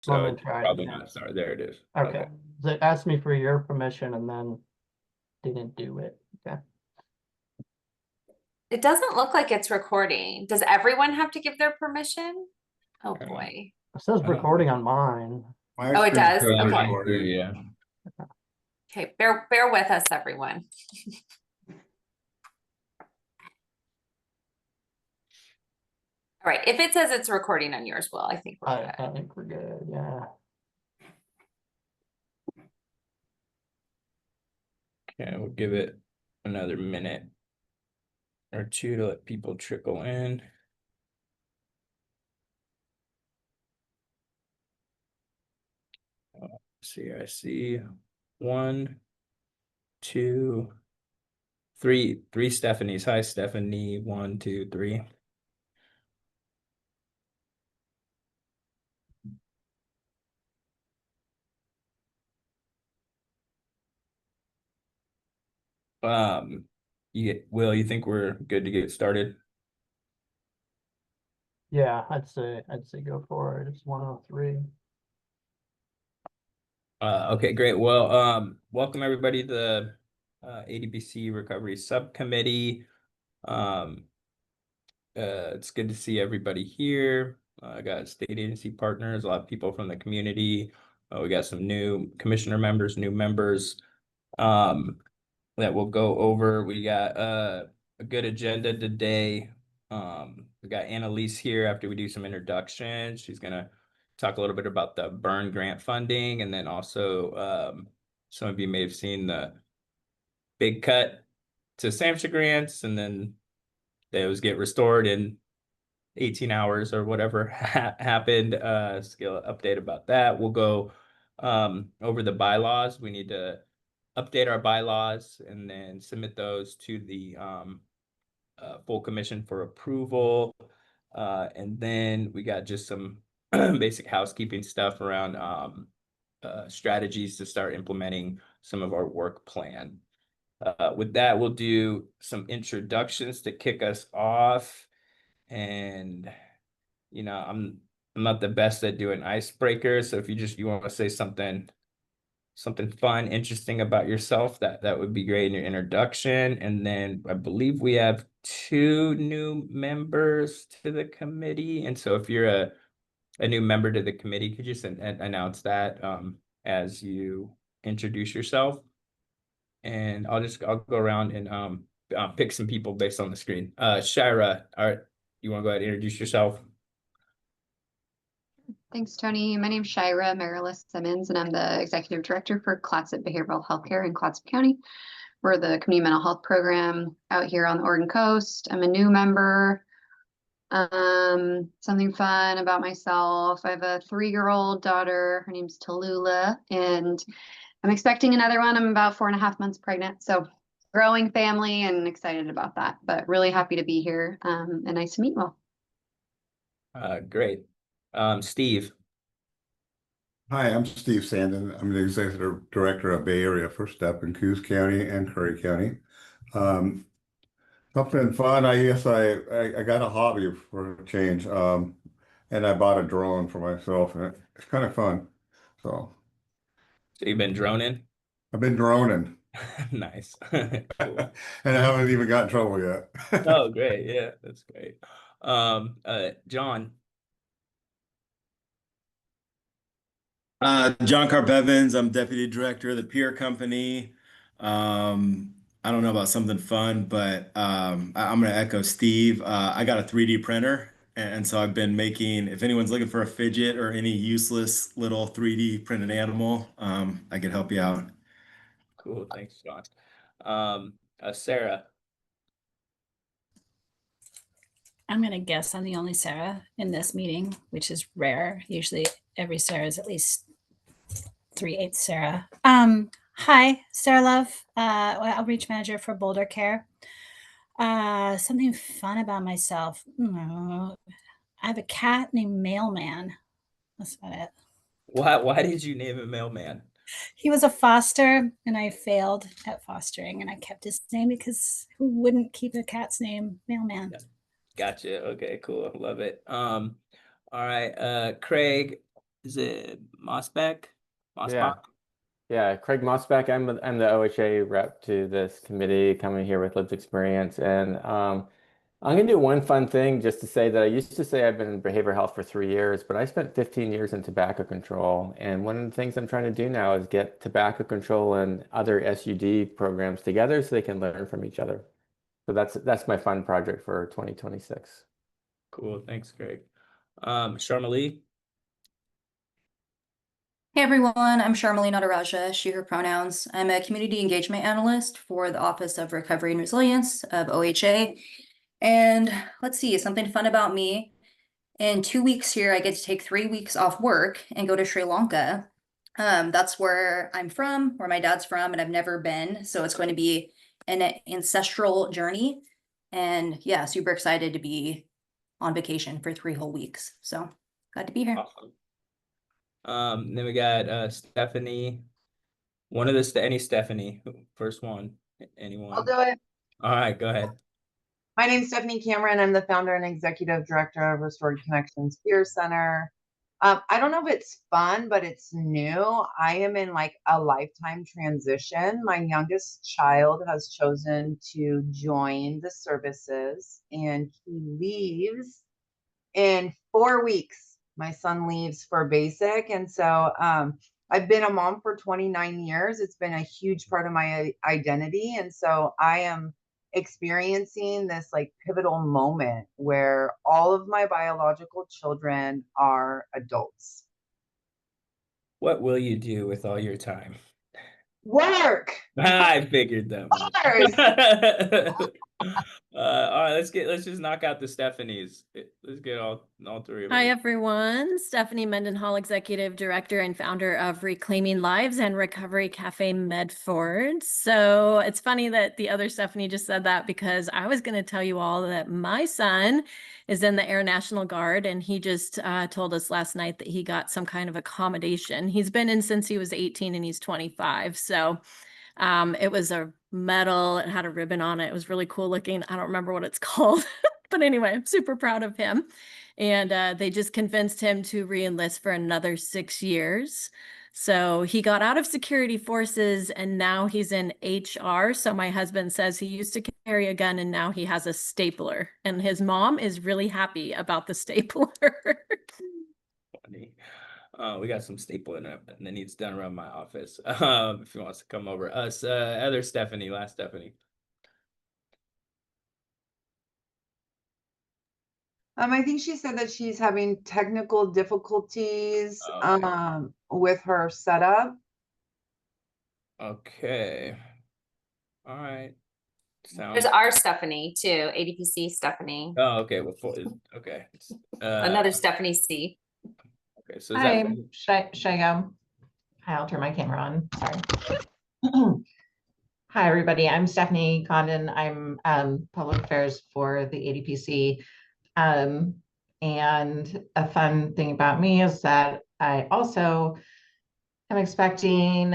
So Let me it's try it probably again. not, sorry, there it is. Okay. So it asked me for your permission and then didn't do it. Okay. It doesn't look like it's recording. Does everyone have to give their permission? Oh boy. It says I don't recording on mine. My Oh, it screen does? says Okay. recording. Yeah. Okay, bear with us, everyone. All right, if it says it's recording on yours, well, I think we're good. I think we're good. Yeah. Okay, we'll give it another minute or two to let people trickle in. See, I see 1, 2, 3 Stephanies. Hi, Stephanie. 1, 2, 3. Will, you think we're good to get started? Yeah, I'd say go for it. It's 103. Okay, great. Well, welcome everybody to the ADPC Recovery Subcommittee. It's good to see everybody here. I got state agency partners, a lot of people from the community. We got some new commissioner members, new members that we'll go over. We got a good agenda today. We got Annalise here after we do some introductions. She's gonna talk a little bit about the burn grant funding, and then also some of you may have seen the big cut to SAMHSA grants, and then those get restored in 18 hours or whatever happened. Skill update about that. We'll go over the bylaws. We need to update our bylaws and then submit those to the full commission for approval. And then we got just some basic housekeeping stuff around strategies to start implementing some of our work plan. With that, we'll do some introductions to kick us off. And I'm not the best at doing icebreakers, so if you want to say something fun, interesting about yourself, that would be great in your introduction. And then I believe we have 2 new members to the committee, and so if you're a new member to the committee, could you just announce that as you introduce yourself? And I'll go around and pick some people based on the screen. Shira, all right, you want to go ahead and introduce yourself? Thanks, Tony. My name's Shira Marilis Simmons, and I'm the Executive Director for Clatsop Behavioral Healthcare in Clatsop County. We're the community mental health program out here on the Oregon coast. I'm a new member. Something fun about myself. I have a 3-year-old daughter. Her name's Tallulah, and I'm expecting another one. I'm about 4.5 months pregnant. So growing family and excited about that, but really happy to be here. And nice to meet you all. Great. Steve. Hi, I'm Steve Sandin. I'm the Executive Director of Bay Area First Step in Coos County and Curry County. Something fun, I guess I got a hobby for a change, and I bought a drone for myself, and it's kind of fun. So So you've been droning? I've been droning. Nice. Cool. And I haven't even got in trouble yet. Oh, great. Yeah, that's great. John. John Carp Evans, I'm Deputy Director of the Peer Company. I don't know about something fun, but I'm going to echo Steve. I got a 3D printer, and so I've been making, if anyone's looking for a fidget or any useless little 3D printed animal, I can help you out. Cool. Thanks, John. Sarah. I'm going to guess I'm the only Sarah in this meeting, which is rare. Usually every Sarah is at least 3/8 Sarah. Hi, Sarah Love, outreach manager for Boulder Care. Something fun about myself. I have a cat named Mailman. That's about it. Why did you name him Mailman? He was a foster, and I failed at fostering, and I kept his name because who wouldn't keep a cat's name Mailman? Yeah. Gotcha. Okay, cool. Love it. All right. Craig, is it Mossbeck? Yeah. Mossbach? Yeah, Craig Mossback. I'm the OHA rep to this committee, coming here with lived experience, and I'm gonna do one fun thing just to say that I used to say I've been in behavioral health for 3 years, but I spent 15 years in tobacco control, and one of the things I'm trying to do now is get tobacco control and other SUD programs together so they can learn from each other. So that's my fun project for 2026. Cool, thanks, Greg. Sharmalee? Hey everyone, I'm Sharmalee Nataraja, she, her pronouns. I'm a community engagement analyst for the Office of Recovery and Resilience of OHA. And let's see, something fun about me. In 2 weeks here, I get to take 3 weeks off work and go to Sri Lanka. That's where I'm from, where my dad's from, and I've never been. So it's going to be an ancestral journey. And yeah, super excited to be on vacation for 3 whole weeks. So glad to be here. Awesome. Then we got Stephanie. One of the any Stephanie, first one. Anyone? I'll do it. All right, go ahead. My name's Stephanie Cameron. I'm the founder and executive director of Restored Connections Peer Center. I don't know if it's fun, but it's new. I am in like a lifetime transition. My youngest child has chosen to join the services, and he leaves in 4 weeks. My son leaves for basic. And so I've been a mom for 29 years. It's been a huge part of my identity. And so I am experiencing this like pivotal moment where all of my biological children are adults. What will you do with all your time? Work. I figured that Course. all right, let's just knock out the Stephanies. Let's get all three of them. Hi, everyone. Stephanie Mendenhall, Executive Director and founder of Reclaiming Lives and Recovery Cafe Medford. So it's funny that the other Stephanie just said that, because I was going to tell you all that my son is in the Air National Guard, and he just told us last night that he got some kind of accommodation. He's been in since he was 18 and he's 25. So it was a medal. It had a ribbon on it. It was really cool looking. I don't remember what it's called, but anyway, I'm super proud of him. And they just convinced him to re-enlist for another 6 years. So he got out of security forces and now he's in HR. So my husband says he used to carry a gun and now he has a stapler. And his mom is really happy about the stapler. Funny. We got some stapling that needs done around my office. If he wants to come over. Other Stephanie, last Stephanie. I think she said that she's having technical difficulties with her setup. Okay. All right. There's our Stephanie too, ADPC Stephanie. Oh, okay. Well, okay. Another Stephanie C. Okay, so is Hi, that should I go? Hi, I'll turn my camera on. Sorry. Hi, everybody. I'm Stephanie Condon. I'm public affairs for the ADPC. And a fun thing about me is that I also am expecting,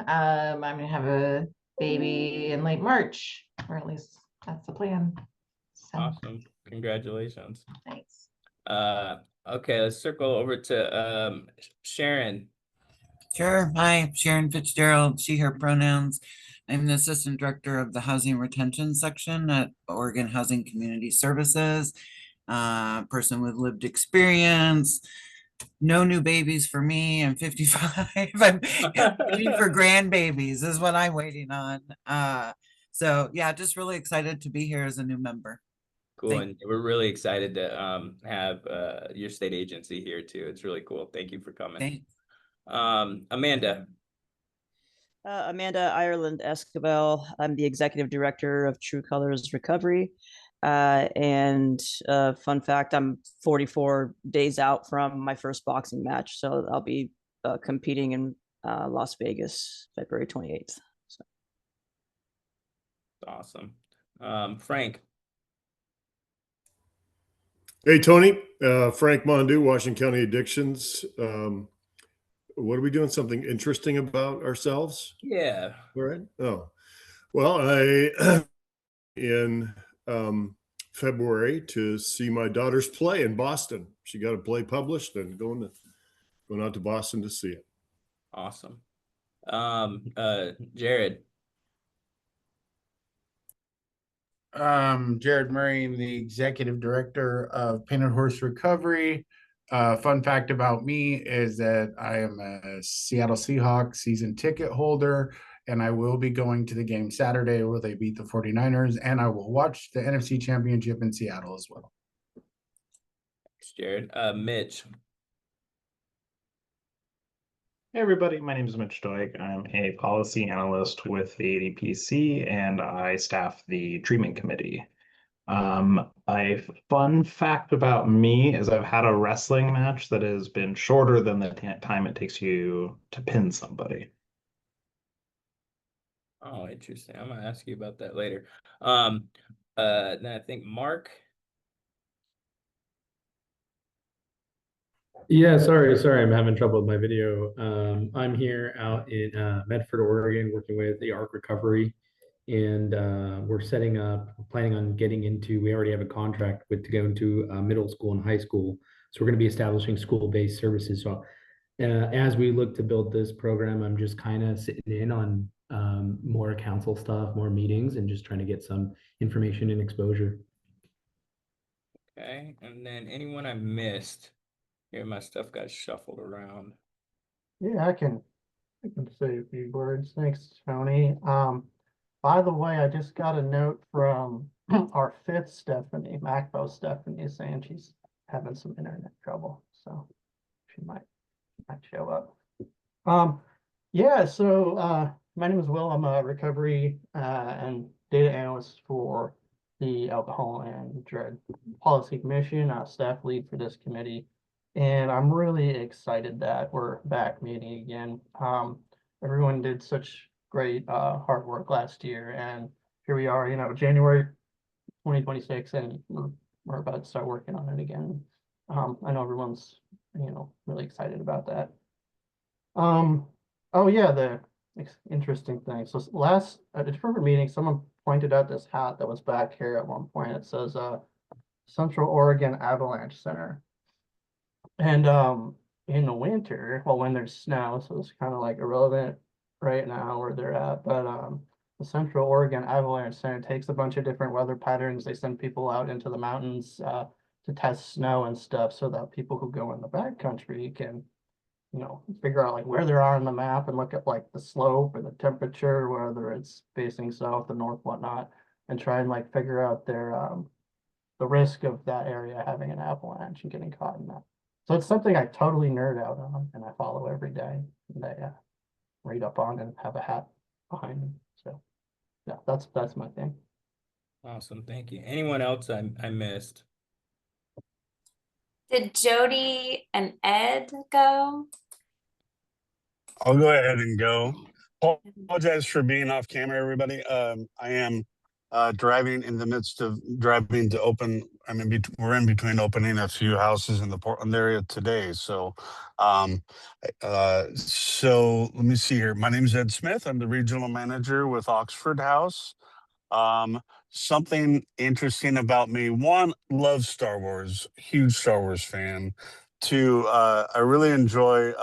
I'm going to have a baby in late March, or at least that's the plan. So, awesome? Congratulations. thanks. Okay, let's circle over to Sharon. Sure. Hi, Sharon Fitzgerald, she, her pronouns. I'm the Assistant Director of the Housing Retention Section at Oregon Housing Community Services. Person with lived experience. No new babies for me. I'm 55. I'm waiting for grandbabies is what I'm waiting on. So yeah, just really excited to be here as a new member. Cool, and we're really excited to have your state agency here too. It's really cool. Thank you for coming. Thanks. Amanda. Amanda Ireland Escobar. I'm the Executive Director of True Colors Recovery. And fun fact, I'm 44 days out from my first boxing match. So I'll be competing in Las Vegas, February 28th. So. Awesome. Frank. Hey, Tony, Frank Mondu, Washington County Addictions. What are we doing? Something interesting about ourselves? Yeah. All right. Oh, well, I in February to see my daughter's play in Boston. She got a play published and going to Going out to Boston to see it. Awesome. Jared. Jared Murray, I'm the executive director of Painted Horse Recovery. Fun fact about me is that I am a Seattle Seahawks season ticket holder, and I will be going to the game Saturday where they beat the 49ers, and I will watch the NFC Championship in Seattle as well. Thanks, Jared. Mitch. Hey everybody, my name is Mitch Doig. I'm a policy analyst with the ADPC and I staff the treatment committee. A fun fact about me is I've had a wrestling match that has been shorter than the time it takes you to pin somebody. Oh, interesting. I'm gonna ask you about that later. Then I think Mark. Yeah, sorry, I'm having trouble with my video. I'm here out in Medford, Oregon, working with the ARC Recovery, and we're planning on getting into. We already have a contract with to go into middle school and high school, so we're going to be establishing school-based services. So, as we look to build this program, I'm just kind of sitting in on more council stuff, more meetings, and just trying to get some information and exposure. Okay, and then anyone I missed? Here, my stuff got shuffled around. Yeah, I can say a few words. Thanks, Tony. By the way, I just got a note from our fifth Stephanie, MacBo Stephanie, saying she's having some internet trouble, so she might show up. Yeah, so my name is Will. I'm a recovery and data analyst for the Alcohol and Drug Policy Commission, staff lead for this committee. And I'm really excited that we're back meeting again. Everyone did such great hard work last year, and here we are, January 2026, and we're about to start working on it again. I know everyone's, really excited about that. Oh yeah, the interesting thing. So at a different meeting, someone pointed out this hat that was back here at one point. It says Central Oregon Avalanche Center. And in the winter, well, when there's snow, so it's kind of like irrelevant right now where they're at, but the Central Oregon Avalanche Center takes a bunch of different weather patterns. They send people out into the mountains to test snow and stuff so that people who go in the backcountry can, figure out like where they are on the map and look at like the slope or the temperature, whether it's facing south or north, whatnot, and try and like figure out the risk of that area having an avalanche and getting caught in that. So it's something I totally nerd out on and I follow every day and I read up on and have a hat behind me. So yeah, that's my thing. Awesome, thank you. Anyone else I missed? Did Jody and Ed go? I'll go ahead and go. Apologize for being off camera, everybody. I am driving in the midst of driving to open. We're in between opening a few houses in the Portland area today. So, so let me see here. My name is Ed Smith. I'm the regional manager with Oxford House. Something interesting about me: one, love Star Wars, huge Star Wars fan. Two, I really enjoy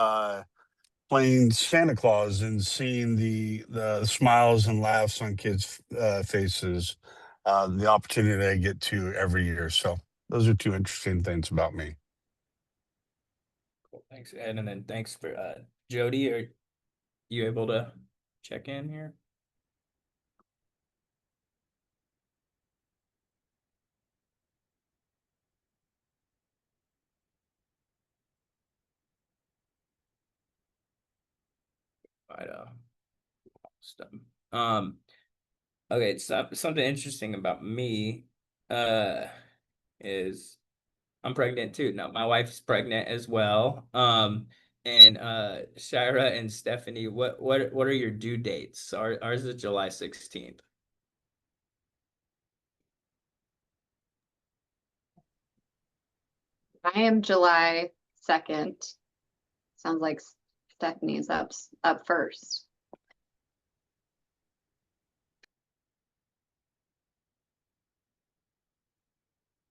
playing Santa Claus and seeing the smiles and laughs on kids' faces, the opportunity I get to every year. So those are two interesting things about me. Cool, thanks, Ed, and then thanks for Jody. Are you able to check in here? Right, stuff. Okay, so something interesting about me is I'm pregnant too. No, my wife's pregnant as well. And Shira and Stephanie, what are your due dates? Ours is July 16th. I am July 2nd. Sounds like Stephanie's up first.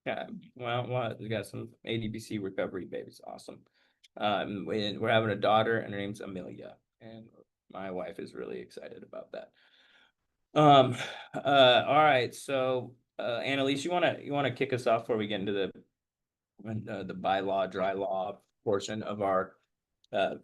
Yeah, well, we got some ADPC recovery babies. Awesome. We're having a daughter, and her name's Amelia, and my wife is really excited about that. All right, so Annalise, you wanna kick us off before we get into the bylaw, dry law portion of our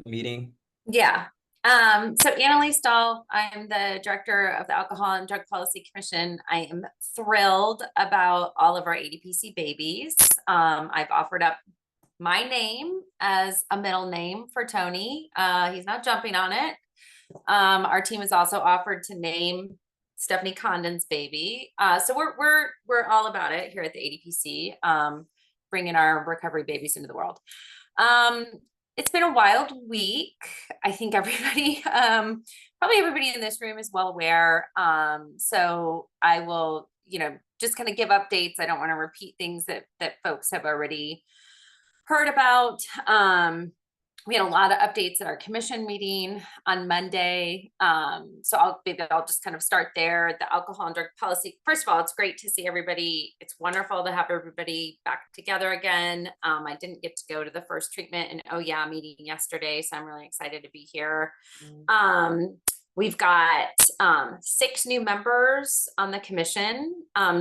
meeting? Yeah. So Annalise Dahl, I'm the director of the Alcohol and Drug Policy Commission. I am thrilled about all of our ADPC babies. I've offered up my name as a middle name for Tony. He's not jumping on it. Our team has also offered to name Stephanie Condon's baby. So we're all about it here at the ADPC, bringing our recovery babies into the world. It's been a wild week. I think everybody, probably everybody in this room is well aware. So I will, just kind of give updates. I don't want to repeat things that folks have already heard about. We had a lot of updates at our commission meeting on Monday. So I'll just kind of start there. The alcohol and drug policy. First of all, it's great to see everybody. It's wonderful to have everybody back together again. I didn't get to go to the first treatment and meeting yesterday, so I'm really excited to be here. We've got 6 new members on the commission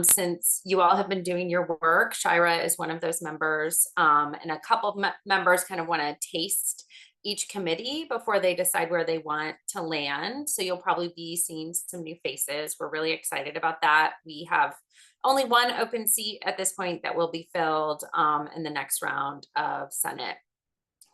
since you all have been doing your work. Shira is one of those members, and a couple of members kind of want to taste each committee before they decide where they want to land. So you'll probably be seeing some new faces. We're really excited about that. We have only 1 open seat at this point that will be filled in the next round of Senate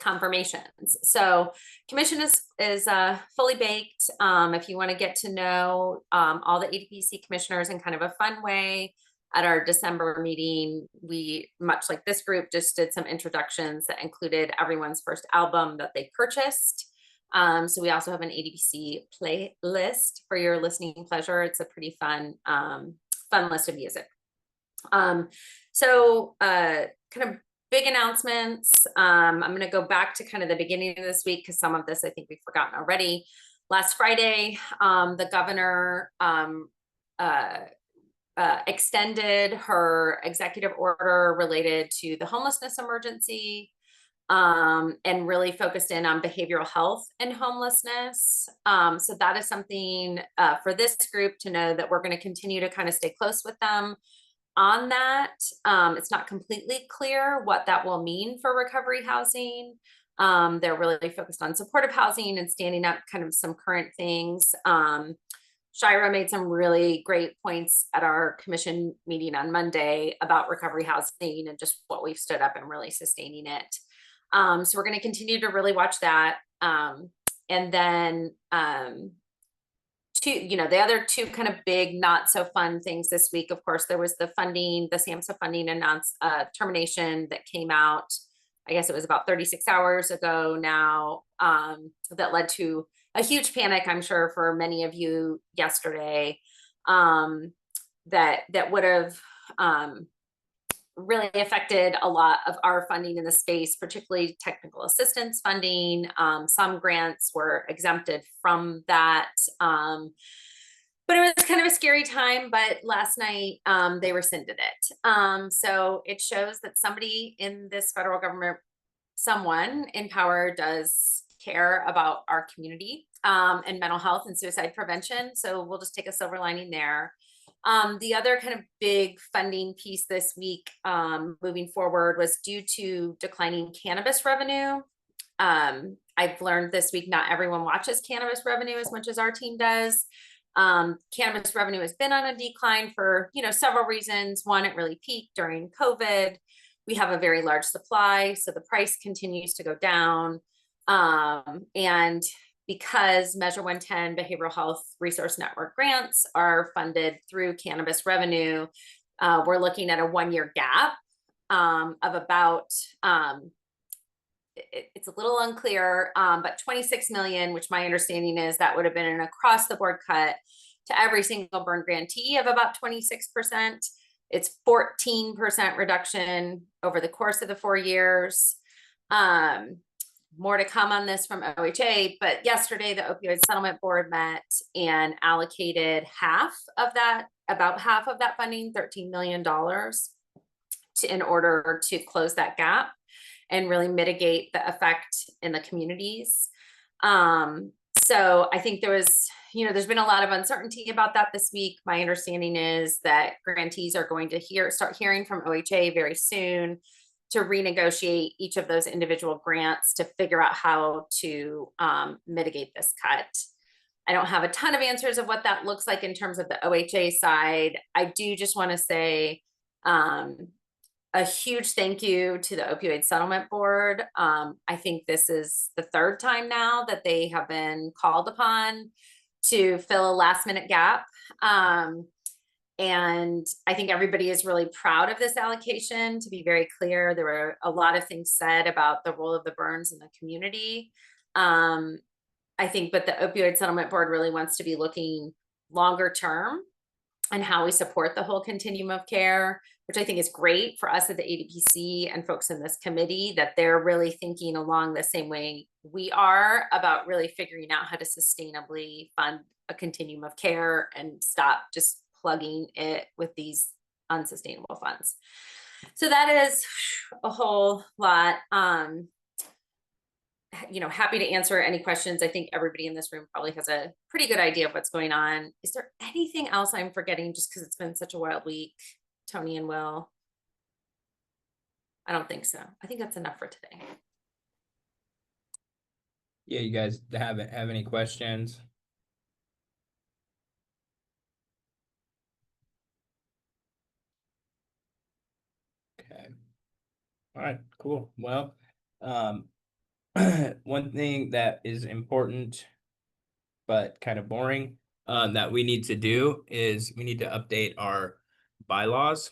confirmations. So commission is fully baked. If you want to get to know all the ADPC commissioners in kind of a fun way, at our December meeting, we, much like this group, just did some introductions that included everyone's first album that they purchased. So we also have an ADPC playlist for your listening pleasure. It's a pretty fun list of music. So kind of big announcements. I'm going to go back to kind of the beginning of this week because some of this I think we've forgotten already. Last Friday, the governor extended her executive order related to the homelessness emergency and really focused in on behavioral health and homelessness. So that is something for this group to know that we're going to continue to kind of stay close with them on that. It's not completely clear what that will mean for recovery housing. They're really focused on supportive housing and standing up kind of some current things. Shira made some really great points at our commission meeting on Monday about recovery housing and just what we've stood up and really sustaining it. So we're going to continue to really watch that. And then the other 2 kind of big, not so fun things this week, of course, there was the funding, the SAMHSA funding announced termination that came out, I guess it was about 36 hours ago now, that led to a huge panic, I'm sure, for many of you yesterday, that would have really affected a lot of our funding in the space, particularly technical assistance funding. Some grants were exempted from that. But it was kind of a scary time, but last night they rescinded it. So it shows that somebody in this federal government, someone in power, does care about our community and mental health and suicide prevention. So we'll just take a silver lining there. The other kind of big funding piece this week moving forward was due to declining cannabis revenue. I've learned this week not everyone watches cannabis revenue as much as our team does. Cannabis revenue has been on a decline for several reasons. One, it really peaked during COVID. We have a very large supply, so the price continues to go down. And because Measure 110 Behavioral Health Resource Network grants are funded through cannabis revenue, we're looking at a 1-year gap of about, it's a little unclear, but 26 million, which my understanding is that would have been an across the board cut to every single burn grantee of about 26%. It's 14% reduction over the course of the 4 years. More to come on this from OHA, but yesterday the opioid settlement board met and allocated about half of that funding, $13 million in order to close that gap. and really mitigate the effect in the communities. So I think there's been a lot of uncertainty about that this week. My understanding is that grantees are going to start hearing from OHA very soon to renegotiate each of those individual grants to figure out how to mitigate this cut. I don't have a ton of answers of what that looks like in terms of the OHA side. I do just want to say a huge thank you to the Opioid Settlement Board. I think this is the third time now that they have been called upon to fill a last minute gap. And I think everybody is really proud of this allocation. To be very clear, there were a lot of things said about the role of the burns in the community. I think, but the Opioid Settlement Board really wants to be looking longer term and how we support the whole continuum of care, which I think is great for us at the ADPC and folks in this committee, that they're really thinking along the same way we are about really figuring out how to sustainably fund a continuum of care and stop just plugging it with these unsustainable funds. So that is a whole lot. Happy to answer any questions. I think everybody in this room probably has a pretty good idea of what's going on. Is there anything else I'm forgetting just because it's been such a wild week, Tony and Will? I don't think so. I think that's enough for today. Yeah, you guys have any questions? Okay. All right, cool. Well, one thing that is important but kind of boring that we need to do is we need to update our bylaws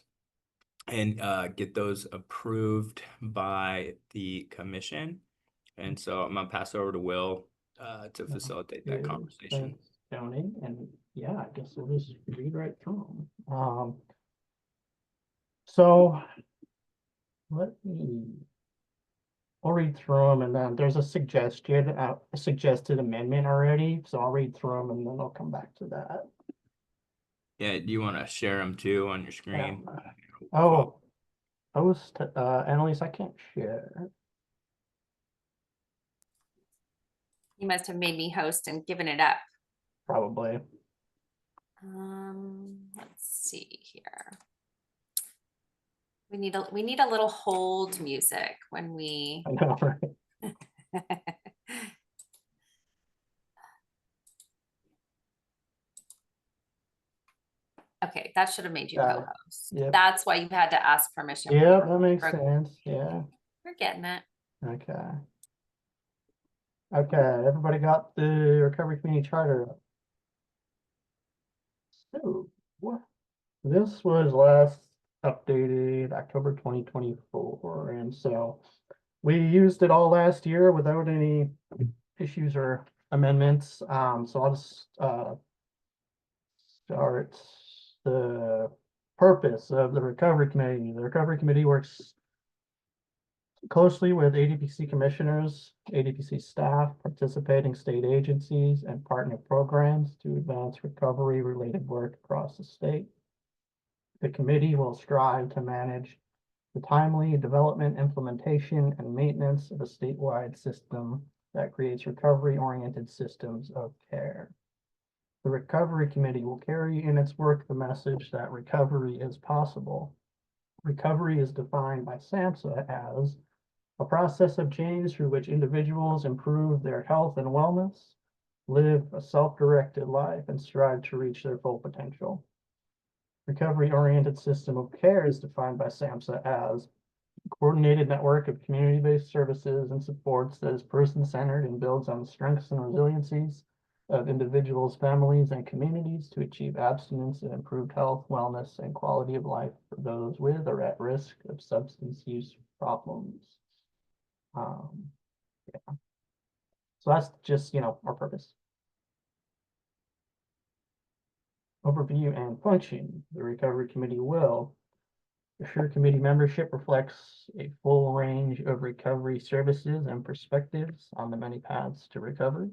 and get those approved by the commission. And so I'm gonna pass over to Will to facilitate that conversation. Thanks, Tony. And yeah, I guess we'll just read right through them. So I'll read through them, and then there's a suggested amendment already. So I'll read through them and then I'll come back to that. Yeah, do you want to share them too on your screen? Oh, Annalise, I can't share. You must have made me host and given it up. Probably. Let's see here. We need a little hold music when we. I know, right? Okay, that should have made you Got it. co-host. Yep. That's why you had to ask permission. Yeah, that makes sense. Yeah. We're getting it. Okay. Okay, everybody got the Recovery Community Charter. So, what? This was last updated October 2024, and so we used it all last year without any issues or amendments. So I'll just start the purpose of the Recovery Committee. The Recovery Committee works closely with ADPC commissioners, ADPC staff, participating state agencies, and partner programs to advance recovery-related work across the state. The committee will strive to manage the timely development, implementation, and maintenance of a statewide system that creates recovery-oriented systems of care. The Recovery Committee will carry in its work the message that recovery is possible. Recovery is defined by SAMHSA as a process of change through which individuals improve their health and wellness, live a self-directed life, and strive to reach their full potential. Recovery-oriented system of care is defined by SAMHSA as a coordinated network of community-based services and supports that is person-centered and builds on the strengths and resiliencies of individuals, families, and communities to achieve abstinence and improved health, wellness, and quality of life for those with or at risk of substance use problems. Yeah. So that's just, our purpose. Overview and function. The Recovery Committee will assure committee membership reflects a full range of recovery services and perspectives on the many paths to recovery.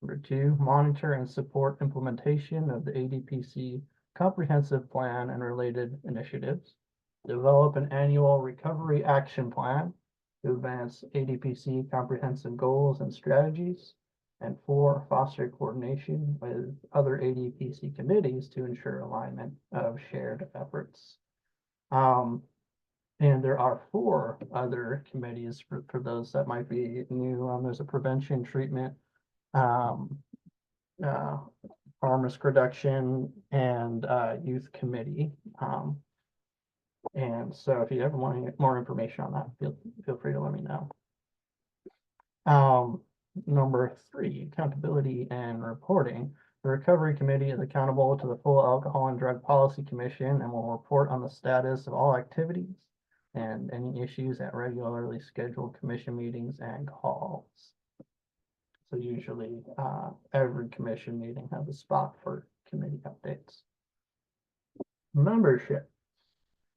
Number 2, monitor and support implementation of the ADPC comprehensive plan and related initiatives. Develop an annual recovery action plan to advance ADPC comprehensive goals and strategies. And 4, foster coordination with other ADPC committees to ensure alignment of shared efforts. And there are 4 other committees for those that might be new. There's a prevention, treatment, harm risk reduction, and youth committee. And so if you ever want more information on that, feel free to let me know. Number 3, accountability and reporting. The Recovery Committee is accountable to the full Alcohol and Drug Policy Commission and will report on the status of all activities and any issues at regularly scheduled commission meetings and calls. So usually every commission meeting has a spot for committee updates. Membership.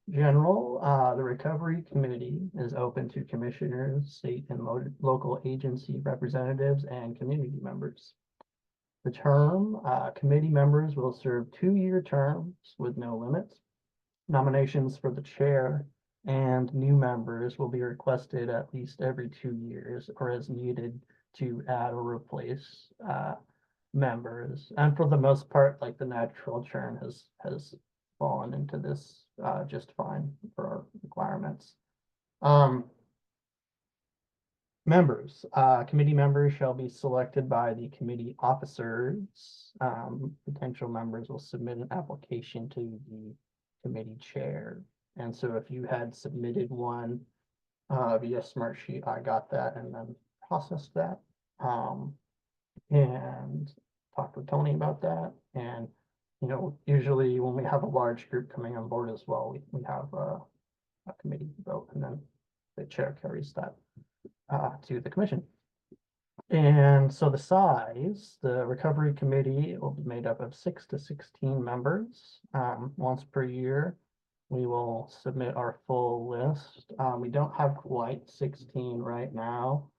General, the Recovery Committee is open to commissioners, state and local agency representatives, and community members. The term, committee members will serve 2-year terms with no limits. Nominations for the chair and new members will be requested at least every 2 years or as needed to add or replace members. And for the most part, like the natural churn has fallen into this just fine for our requirements. Members, committee members shall be selected by the committee officers. Potential members will submit an application to the committee chair. And so if you had submitted one via Smartsheet, I got that and then processed that. And talked with Tony about that. And you know, usually when we have a large group coming on board as well, we have a committee vote, and then the chair carries that to the commission. And so the size, the Recovery Committee will be made up of 6 to 16 members. Once per year, we will submit our full list. We don't have quite 16 right now.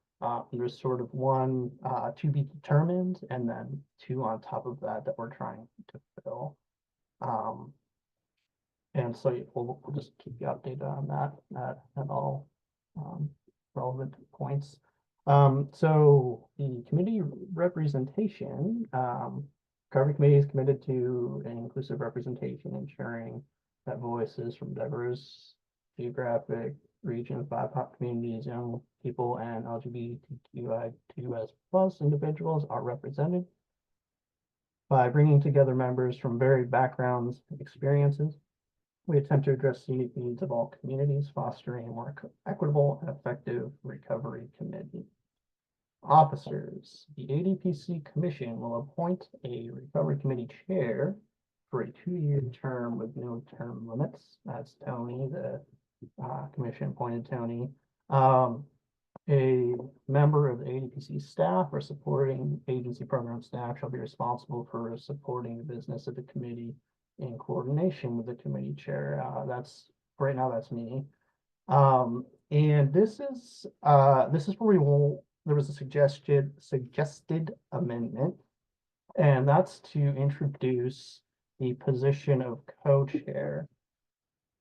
There's sort of 1 to be determined, and then 2 on top of that we're trying to fill. And so we'll just keep you updated on that at all relevant points. So the committee representation, Recovery Committee is committed to an inclusive representation, ensuring that voices from diverse geographic regions, BIPOC communities, young people, and LGBTQI2S+ individuals are represented. By bringing together members from varied backgrounds and experiences, we attempt to address the unique needs of all communities, fostering a more equitable and effective recovery committee. Officers, the ADPC Commission will appoint a recovery committee chair for a 2-year term with no term limits. That's Tony, the commission appointed Tony. A member of the ADPC staff or supporting agency program staff shall be responsible for supporting the business of the committee in coordination with the committee chair. That's right now, that's me. And this is where we will, there was a suggested amendment, and that's to introduce the position of co-chair.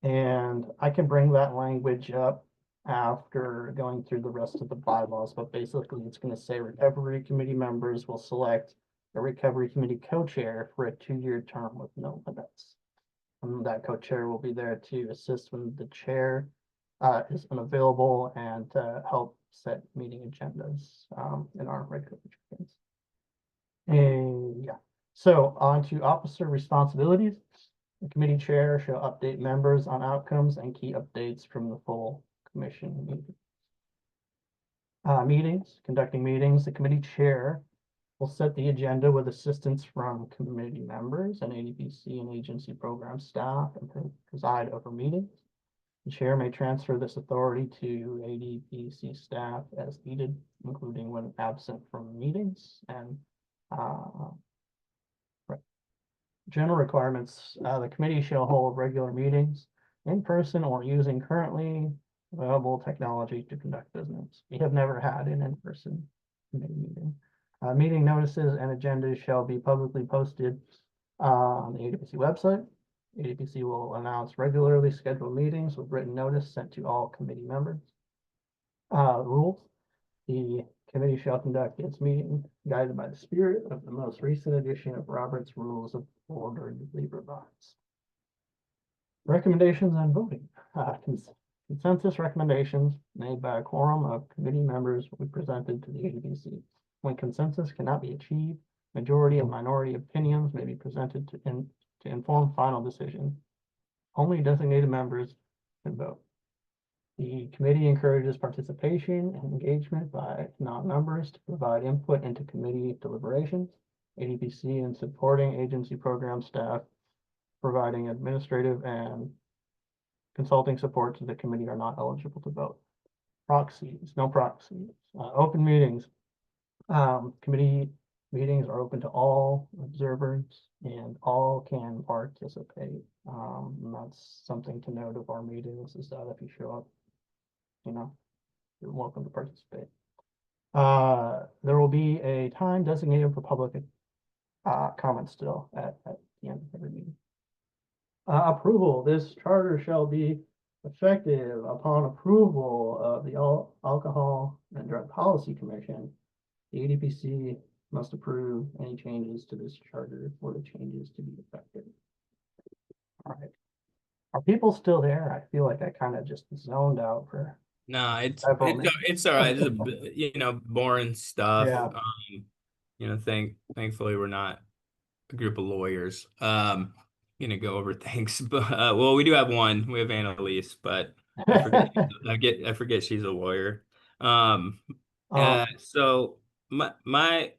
And I can bring that language up after going through the rest of the bylaws, but basically it's going to say recovery committee members will select a recovery committee co-chair for a 2-year term with no limits. And that co-chair will be there to assist when the chair is unavailable and to help set meeting agendas in our regular meetings. And yeah, so on to officer responsibilities. The committee chair shall update members on outcomes and key updates from the full commission meetings. Conducting meetings, the committee chair will set the agenda with assistance from committee members and ADPC and agency program staff and preside over meetings. The chair may transfer this authority to ADPC staff as needed, including when absent from meetings. And general requirements, the committee shall hold regular meetings in person or using currently available technology to conduct business. We have never had an in-person committee meeting. Meeting notices and agendas shall be publicly posted on the ADPC website. ADPC will announce regularly scheduled meetings with written notice sent to all committee members. Rules. The committee shall conduct its meeting guided by the spirit of the most recent edition of Robert's Rules of Order LibreVox. Recommendations on voting. Consensus recommendations made by a quorum of committee members will be presented to the ADPC. When consensus cannot be achieved, majority and minority opinions may be presented to inform final decision. Only designated members can vote. The committee encourages participation and engagement by non-members to provide input into committee deliberations. ADPC and supporting agency program staff providing administrative and consulting support to the committee are not eligible to vote. Proxies, no proxies. Open meetings. Committee meetings are open to all observers and all can participate. And that's something to note of our meetings is that if you show up, you're welcome to participate. There will be a time designated for public comments still at the end of every meeting. Approval. This charter shall be effective upon approval of the Alcohol and Drug Policy Commission. The ADPC must approve any changes to this charter for the changes to be effective. All right. Are people still there? I feel like I kind of just zoned out for. No, it's all right. It's boring stuff. Yeah. Thankfully we're not a group of lawyers. Gonna go over things, but well, we do have one. We have Annalise, but I forget she's a lawyer. So my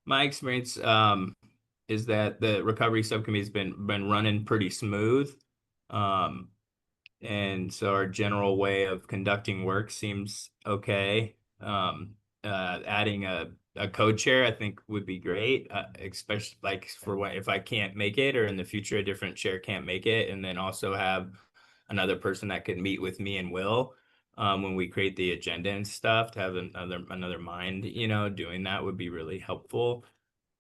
experience is that the recovery subcommittee's been running pretty smooth. And so our general way of conducting work seems okay. Adding a co-chair, I think would be great, especially like for if I can't make it or in the future a different chair can't make it, and then also have another person that could meet with me and Will when we create the agenda and stuff, to have another mind, doing that would be really helpful.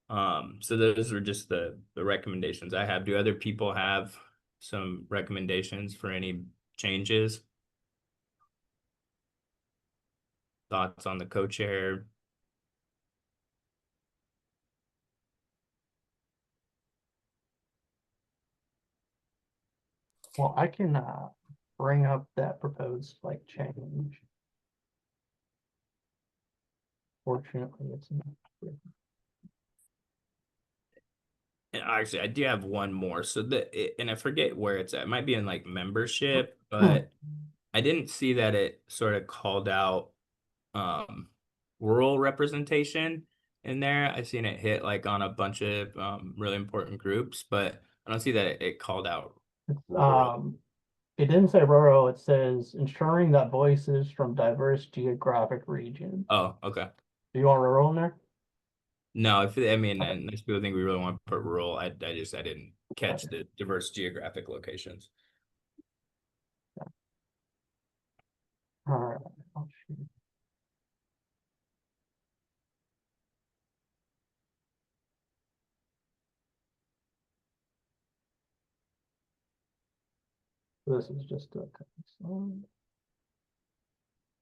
So those are just the recommendations I have. Do other people have some recommendations for any changes? Thoughts on the co-chair? Well, I can bring up that proposed change. Fortunately, it's not. And actually, I do have one more. So and I forget where it's at. It might be in membership, but I didn't see that it sort of called out rural representation in there. I've seen it hit on a bunch of really important groups, but I don't see that it called out rural. It didn't say rural. It says ensuring that voices from diverse geographic regions. Oh, okay. Do you want rural in there? No, and most people think we really want to put rural. I didn't catch the diverse geographic locations. All right. I'll shoot. This is just a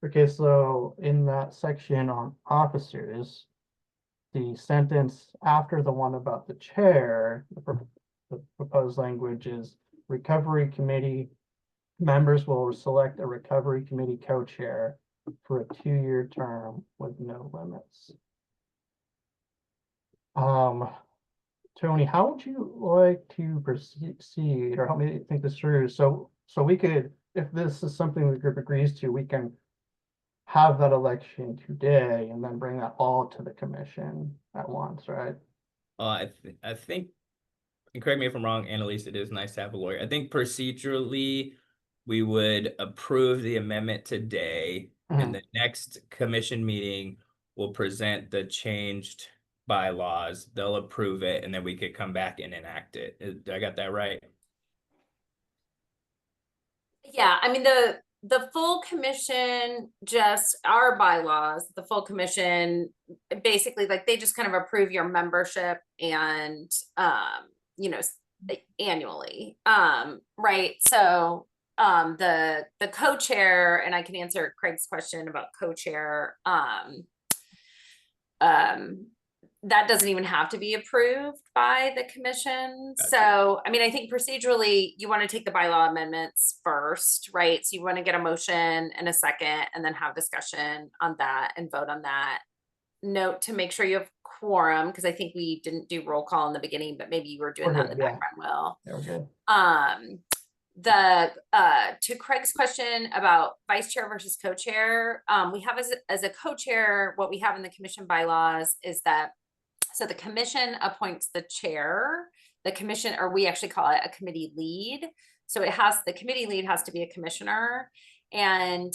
okay, so in that section on officers, the sentence after the one about the chair, the proposed language is recovery committee members will select a recovery committee co-chair for a 2-year term with no limits. Tony, how would you like to proceed, or help me think this through? So we could, if this is something the group agrees to, we can have that election today and then bring that all to the commission at once, right? I think, and correct me if I'm wrong, Annalise, it is nice to have a lawyer. I think procedurally, we would approve the amendment today, and the next commission meeting will present the changed bylaws. They'll approve it, and then we could come back and enact it. I got that right? Yeah, the full commission, just our bylaws, the full commission, basically they just kind of approve your membership and, annually. Right. So, the co-chair, and I can answer Craig's question about co-chair. That doesn't even have to be approved by the commission. Gotcha. So, I mean, I think procedurally you want to take the bylaw amendments first, right? So you want to get a motion and a second and then have discussion on that and vote on that. Note to make sure you have quorum, because I think we didn't do roll call in the beginning, but maybe you were doing that in the background, Will. Yeah, we're good. To Craig's question about vice chair versus co-chair, we have as a co-chair, what we have in the commission bylaws is that, so the commission appoints the chair, the commission, or we actually call it a committee lead. So the committee lead has to be a commissioner. And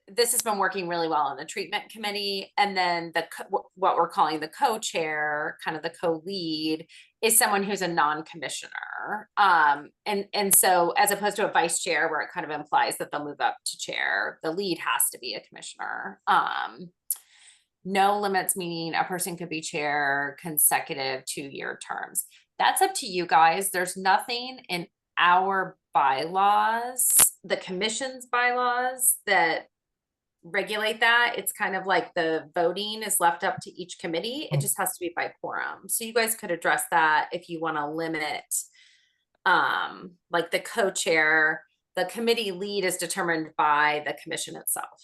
this has been working really well on the treatment committee. And then what we're calling the co-chair, kind of the co-lead, is someone who's a non-commissioner. And so as opposed to a vice chair where it kind of implies that they'll move up to chair, the lead has to be a commissioner. No limits, meaning a person could be chair consecutive 2-year terms. That's up to you guys. There's nothing in our bylaws, the commission's bylaws, that regulate that. It's kind of like the voting is left up to each committee. It just has to be by quorum. So you guys could address that if you want to limit, like the co-chair. The committee lead is determined by the commission itself.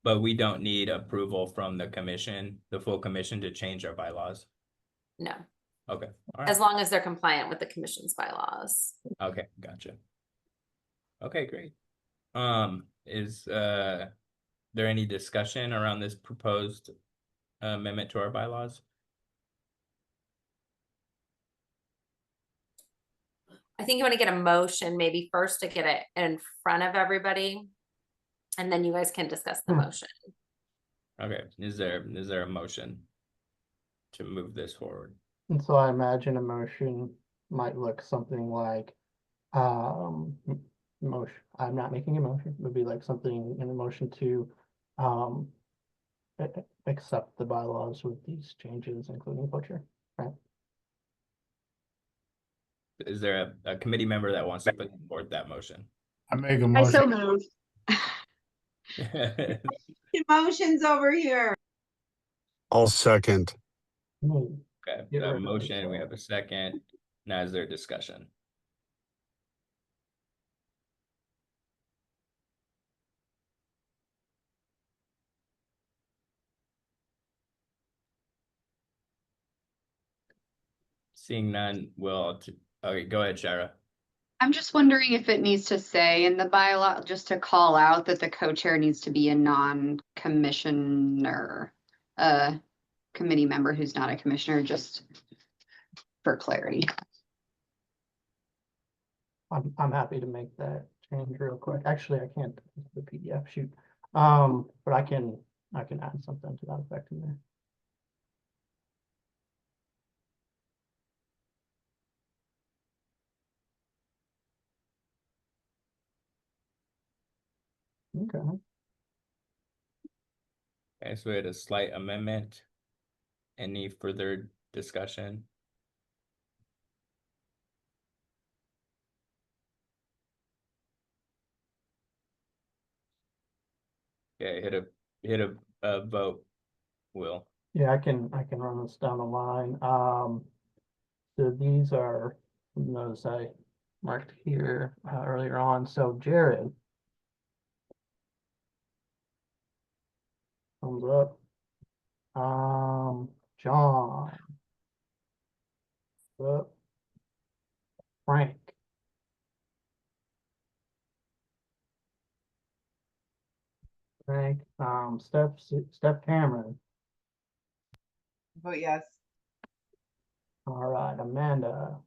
But we don't need approval from the commission, the full commission, to change our bylaws. No. Okay. All right. As long as they're compliant with the commission's bylaws. Okay, gotcha. Okay, great. Is there any discussion around this proposed amendment to our bylaws? I think you want to get a motion maybe first to get it in front of everybody, and then you guys can discuss the motion. Okay, is there a motion to move this forward? And so I imagine a motion might look something like, motion, I'm not making a motion, it would be like something in a motion to accept the bylaws with these changes, including co-chair, right? Is there a committee member that wants to put forward that motion? I make a I so motion. move. Emotions over here. I'll second. Okay, Get we have a rid of motion, we this. have a second. Now is there discussion? Seeing none, okay, go ahead, Shara. I'm just wondering if it needs to say in the bylaw, just to call out that the co-chair needs to be a non-commissioner, committee member who's not a commissioner, just for clarity. I'm happy to make that change real quick. Actually, I can't, the PDF, shoot. But I can add something to that effect in there. Okay. Okay, so we had a slight amendment. Any further discussion? Okay, hit a vote, Will. Yeah, I can run this down the line. So these are those I marked here earlier on. So Jared. Thumbs up. John. Up. Frank. Frank. Steph Cameron. Vote yes. All right, Amanda.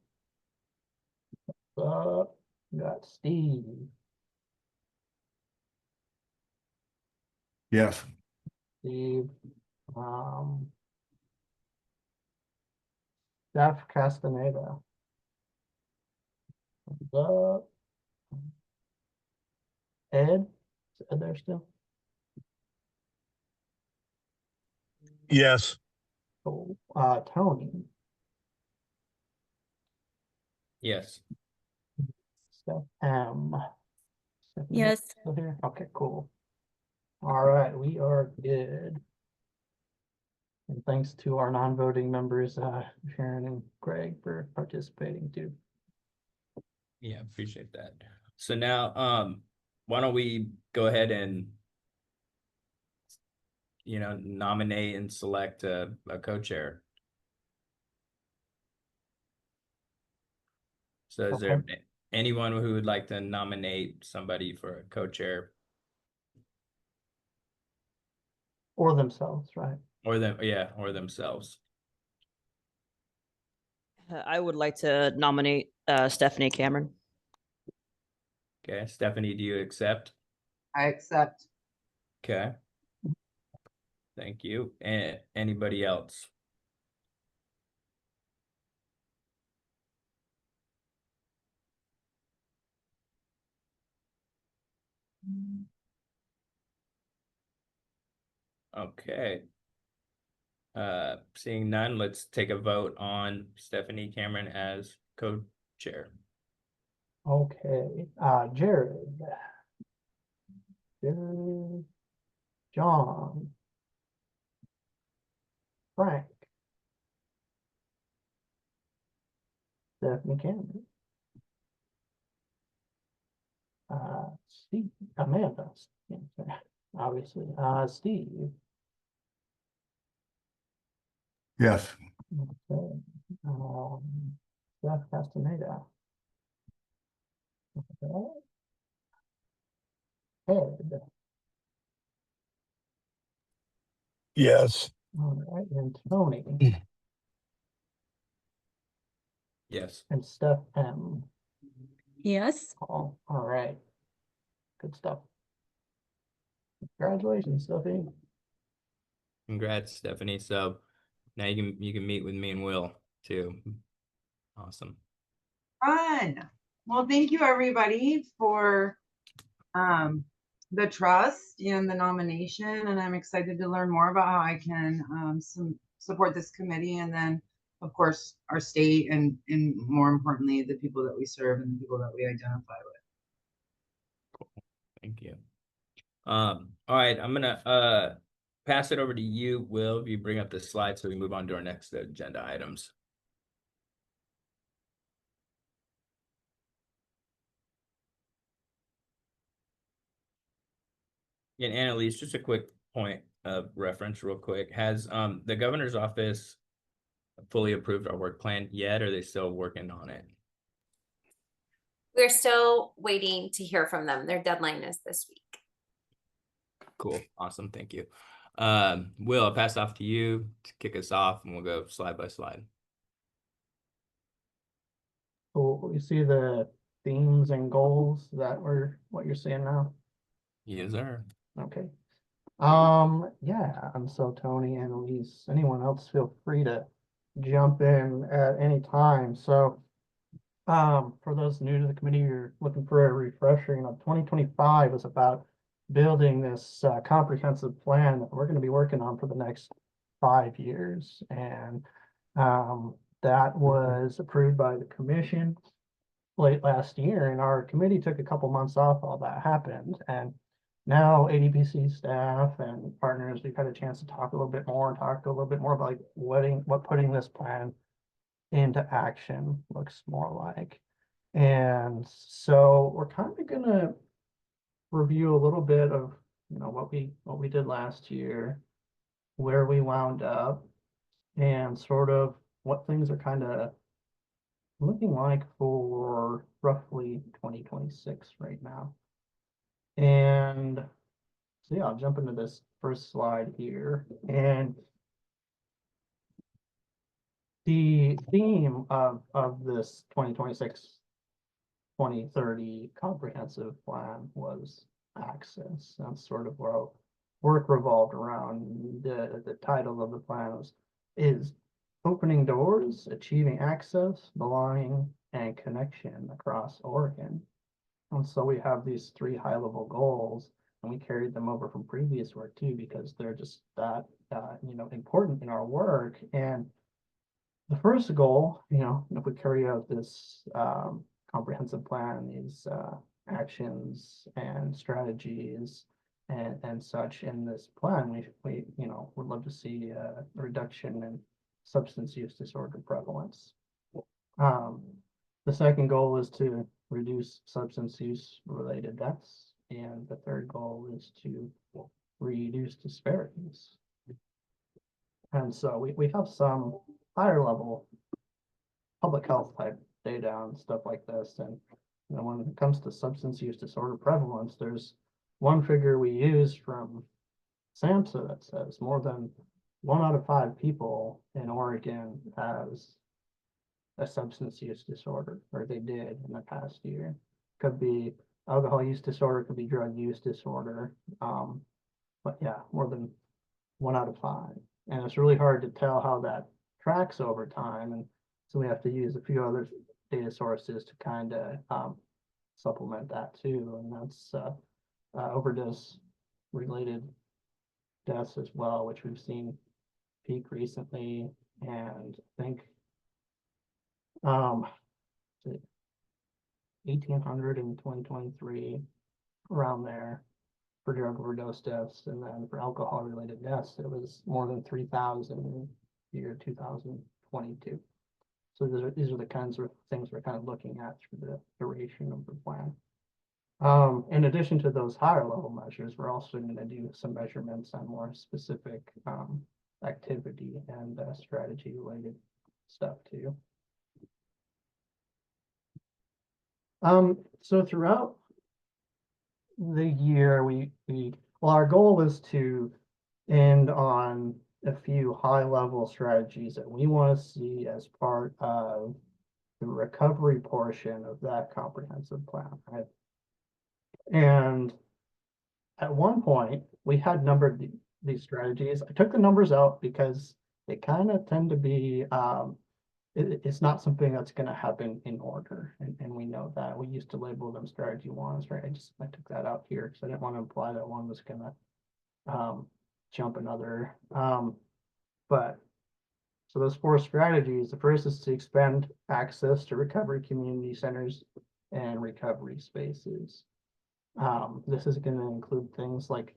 Up. Got Steve. Yes. Steve. Steph Castaneda. Up. Ed. Is Ed there still? Yes. Oh, Tony. Yes. Steph M. Stephanie, Yes. still here? Okay, cool. All right, we are good. And thanks to our non-voting members, Sharon and Greg, for participating too. Yeah, appreciate that. So now, why don't we go ahead and, nominate and select a co-chair. So is there anyone who would like to nominate somebody for a co-chair? Or themselves, right? Or them, yeah, or themselves. I would like to nominate Stephanie Cameron. Okay, Stephanie, do you accept? I accept. Okay. Thank you. And anybody else? Okay. Seeing none, let's take a vote on Stephanie Cameron as co-chair. Okay, Jared, John, Frank, Stephanie Cameron, Steve, Amanda, obviously, Steve. Yes. Okay, Steph Castaneda. Okay. Ed. Yes. All right, and Tony. Yes. And Steph M. Yes. All right. Good stuff. Congratulations, Stephanie. Congrats, Stephanie. So now you can meet with me and Will too. Awesome. Fun. Well, thank you everybody for the trust and the nomination, and I'm excited to learn more about how I can support this committee, and then of course our state, and more importantly the people that we serve and the people that we identify with. Cool. Thank you. All right, I'm gonna pass it over to you, Will, if you bring up the slide so we move on to our next agenda items. And Annalise, just a quick point of reference real quick. Has the governor's office fully approved our work plan yet, or are they still working on it? We're still waiting to hear from them. Their deadline is this week. Cool. Awesome. Thank you. Will, I'll pass off to you to kick us off, and we'll go slide by slide. So you see the themes and goals that were what you're seeing now? Yes, sir. Okay. Yeah, and so Tony and Elise, anyone else, feel free to jump in at any time. So for those new to the committee, you're looking for a refresher, 2025 is about building this comprehensive plan that we're going to be working on for the next 5 years. And that was approved by the commission late last year, and our committee took a couple months off while that happened. And now ADPC staff and partners, we've had a chance to talk a little bit more about like what putting this plan into action looks more like. And so we're kind of gonna review a little bit of what we did last year, where we wound up, and sort of what things are kind of looking like for roughly 2026 right now. And so yeah, I'll jump into this first slide here. And the theme of this 2026-2030 comprehensive plan was access. That's sort of where work revolved around. The title of the plan is Opening Doors, Achieving Access, Belonging, and Connection Across Oregon. And so we have these 3 high-level goals, and we carried them over from previous work too, because they're just that important in our work. And the first goal, if we carry out this comprehensive plan, these actions and strategies and such in this plan, we would love to see a reduction in substance use disorder prevalence. The second goal is to reduce substance use related deaths, and the third goal is to reduce disparities. And so we have some higher level public health type data and stuff like this. And when it comes to substance use disorder prevalence, there's one figure we use from SAMHSA that says more than 1 out of 5 people in Oregon has a substance use disorder, or they did in the past year. Could be alcohol use disorder, could be drug use disorder. But yeah, more than 1 out of 5. And it's really hard to tell how that tracks over time. And so we have to use a few other data sources to kind of supplement that too. And that's overdose related deaths as well, which we've seen peak recently. And I think 1,800 in 2023, around there, for drug overdose deaths. And then for alcohol related deaths, it was more than 3,000 in the year 2022. So these are the kinds of things we're kind of looking at through the duration of the plan. In addition to those higher level measures, we're also going to do some measurements on more specific activity and strategy related stuff too. So throughout the year, well, our goal is to end on a few high level strategies that we want to see as part of the recovery portion of that comprehensive plan, right? And at one point, we had numbered these strategies. I took the numbers out because they kind of tend to be, it's not something that's going to happen in order. And we know that. We used to label them strategy 1, right? I took that out here because I didn't want to imply that one was going to jump another. But so those 4 strategies, the first is to expand access to recovery community centers and recovery spaces. This is going to include things like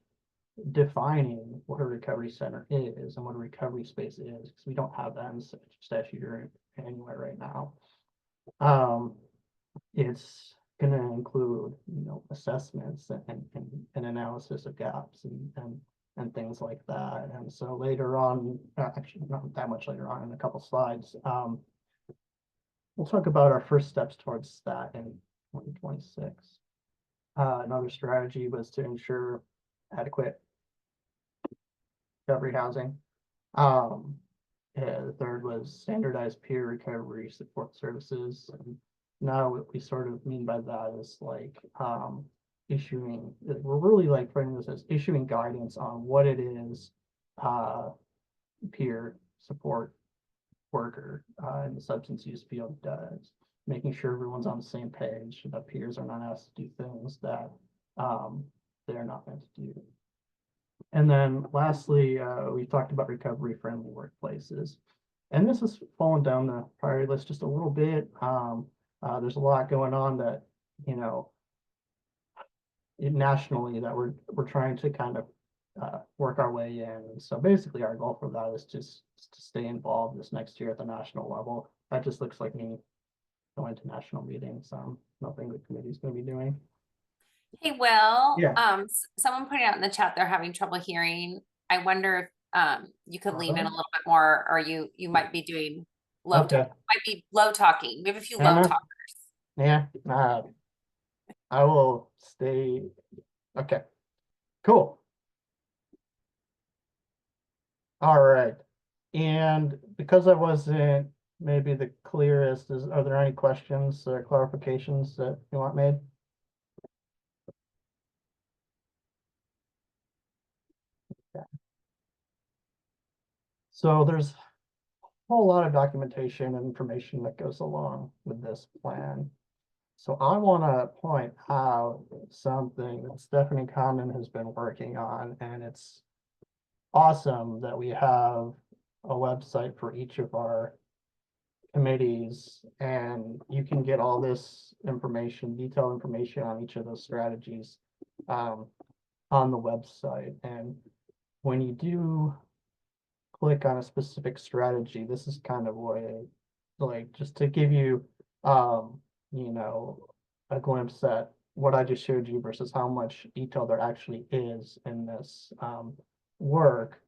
defining what a recovery center is and what a recovery space is, because we don't have that in statute or anywhere right now. It's going to include, assessments and analysis of gaps and things like that. And so later on, actually not that much later on, in a couple slides, we'll talk about our first steps towards that in 2026. Another strategy was to ensure adequate recovery housing. The third was standardized peer recovery support services. And now what we sort of mean by that is like issuing, we're really like framing this as issuing guidance on what it is peer support worker in the substance use field does, making sure everyone's on the same page, that peers are not asked to do things that they're not meant to do. And then lastly, we talked about recovery friendly workplaces. And this has fallen down the priority list just a little bit. There's a lot going on that, nationally that we're trying to kind of work our way in. So basically our goal for that is just to stay involved this next year at the national level. That just looks like me going to national meetings. Nothing the committee is going to be doing. Hey, Will, Yeah. Someone pointed out in the chat they're having trouble hearing. I wonder if you could lean in a little bit more, or you might be doing low Okay. might be low talking. We have a few low talkers. Yeah. I will stay. Okay. Cool. All right. And because I wasn't maybe the clearest, are there any questions or clarifications that you want made? Okay. So there's a whole lot of documentation and information that goes along with this plan. So I want to point out something that Stephanie Condon has been working on, and it's awesome that we have a website for each of our committees, and you can get all this information, detailed information on each of those strategies on the website. And when you do click on a specific strategy, this is kind of what like just to give you you know, a glimpse at what I just showed you versus how much detail there actually is in this work.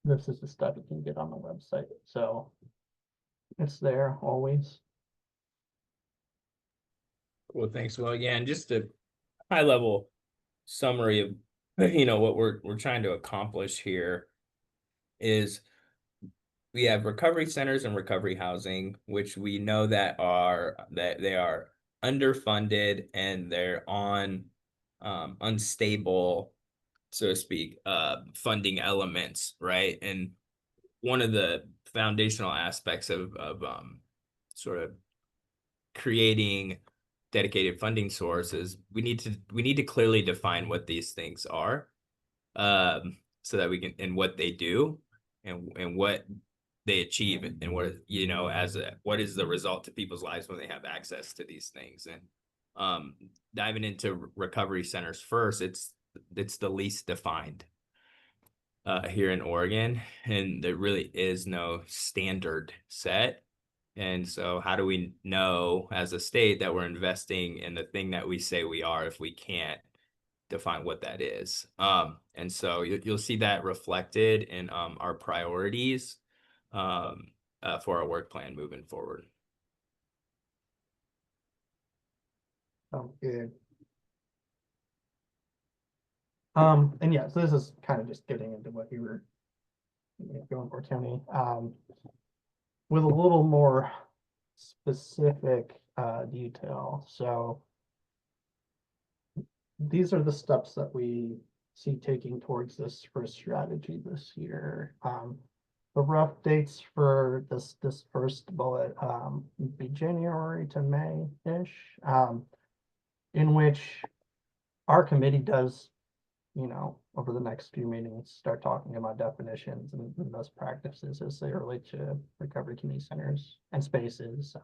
This is the stuff you can get on the website. So it's there always. Well, thanks. Well, yeah, and just a high level summary of what we're trying to accomplish here is we have recovery centers and recovery housing, which we know that they are underfunded and they're on unstable, so to speak, funding elements, right? And one of the foundational aspects of sort of creating dedicated funding sources, we need to clearly define what these things are, so that we can, and what they do, and what they achieve, and what what is the result to people's lives when they have access to these things. And diving into recovery centers first, it's the least defined here in Oregon, and there really is no standard set. And so how do we know as a state that we're investing in the thing that we say we are if we can't define what that is? And so you'll see that reflected in our priorities for our work plan moving forward. Oh, good. And yeah, so this is kind of just getting into what you were going for, Tony. With a little more specific detail. So these are the steps that we see taking towards this first strategy this year. The rough dates for this first bullet would be January to May-ish, in which our committee does, over the next few meetings, start talking about definitions and best practices as they relate to recovery community centers and spaces.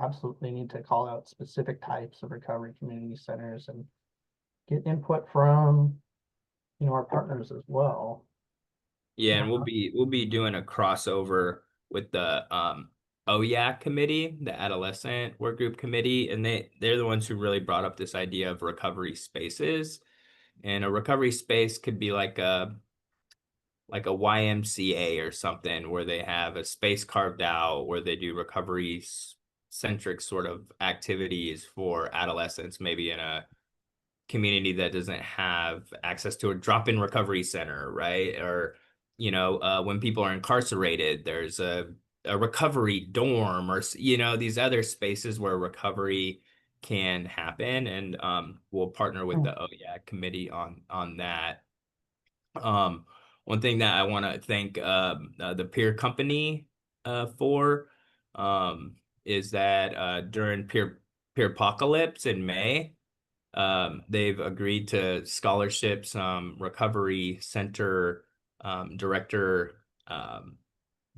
Absolutely need to call out specific types of recovery community centers and get input from, our partners as well. Yeah, and we'll be doing a crossover with the OYAC committee, the Adolescent Work Group Committee, and they're the ones who really brought up this idea of recovery spaces. And a recovery space could be like a YMCA or something, where they have a space carved out where they do recovery centric sort of activities for adolescents, maybe in a community that doesn't have access to a drop-in recovery center, right? Or when people are incarcerated, there's a recovery dorm, or these other spaces where recovery can happen. And we'll partner with the OYAC committee on that. One thing that I want to thank the peer company for is that during peer apocalypse in May, they've agreed to scholarships, recovery center director,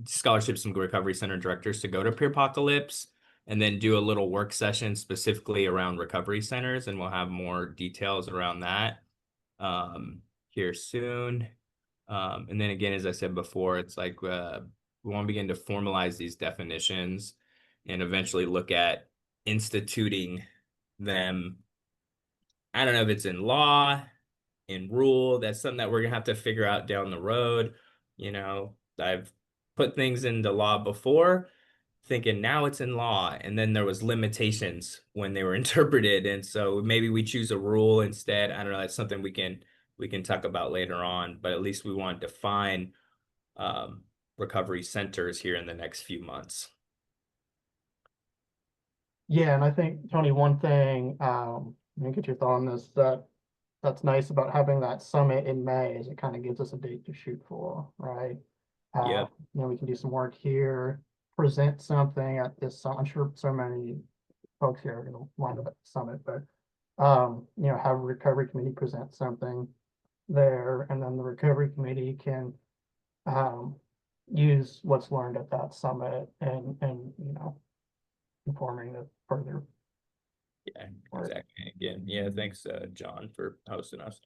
scholarships, some recovery center directors to go to peer apocalypse and then do a little work session specifically around recovery centers. And we'll have more details around that here soon. And then again, as I said before, it's like we want to begin to formalize these definitions and eventually look at instituting them. I don't know if it's in law, in rule. That's something that we're gonna have to figure out down the road. I've put things into law before, thinking now it's in law, and then there was limitations when they were interpreted, and so maybe we choose a rule instead. I don't know. That's something we can talk about later on, but at least we want to define recovery centers here in the next few months. Yeah, and I think, Tony, one thing, let me get your thought on this, that's nice about having that summit in May is it kind of gives us a date to shoot for, right? Yeah. We can do some work here, present something at this, I'm sure so many folks here are going to wind up at the summit, but, have a recovery committee present something there, and then the recovery committee can use what's learned at that summit and you know, informing the further. Yeah, exactly. Again, yeah, thanks, John, for hosting us.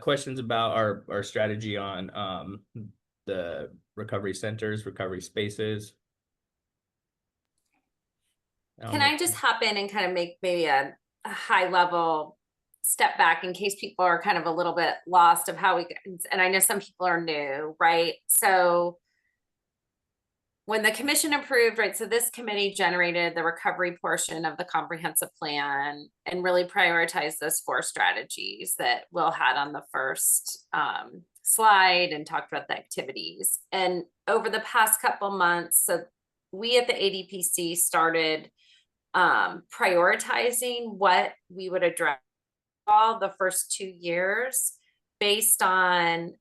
Questions about our strategy on the recovery centers, recovery spaces? Can I just hop in and kind of make maybe a high level step back in case people are kind of a little bit lost of how we, and I know some people are new, right? So when the commission approved, right, so this committee generated the recovery portion of the comprehensive plan and really prioritized those 4 strategies that Will had on the first slide and talked about the activities. And over the past couple months, so we at the ADPC started prioritizing what we would address all the first 2 years based on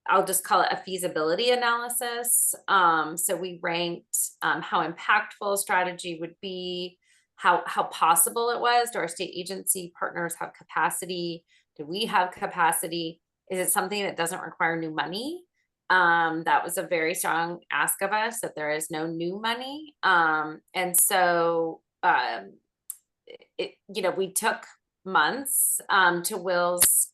I'll just call it a feasibility analysis. So we ranked how impactful a strategy would be, how possible it was. Do our state agency partners have capacity? Do we have capacity? Is it something that doesn't require new money? That was a very strong ask of us, that there is no new money. And so you know, we took months to Will's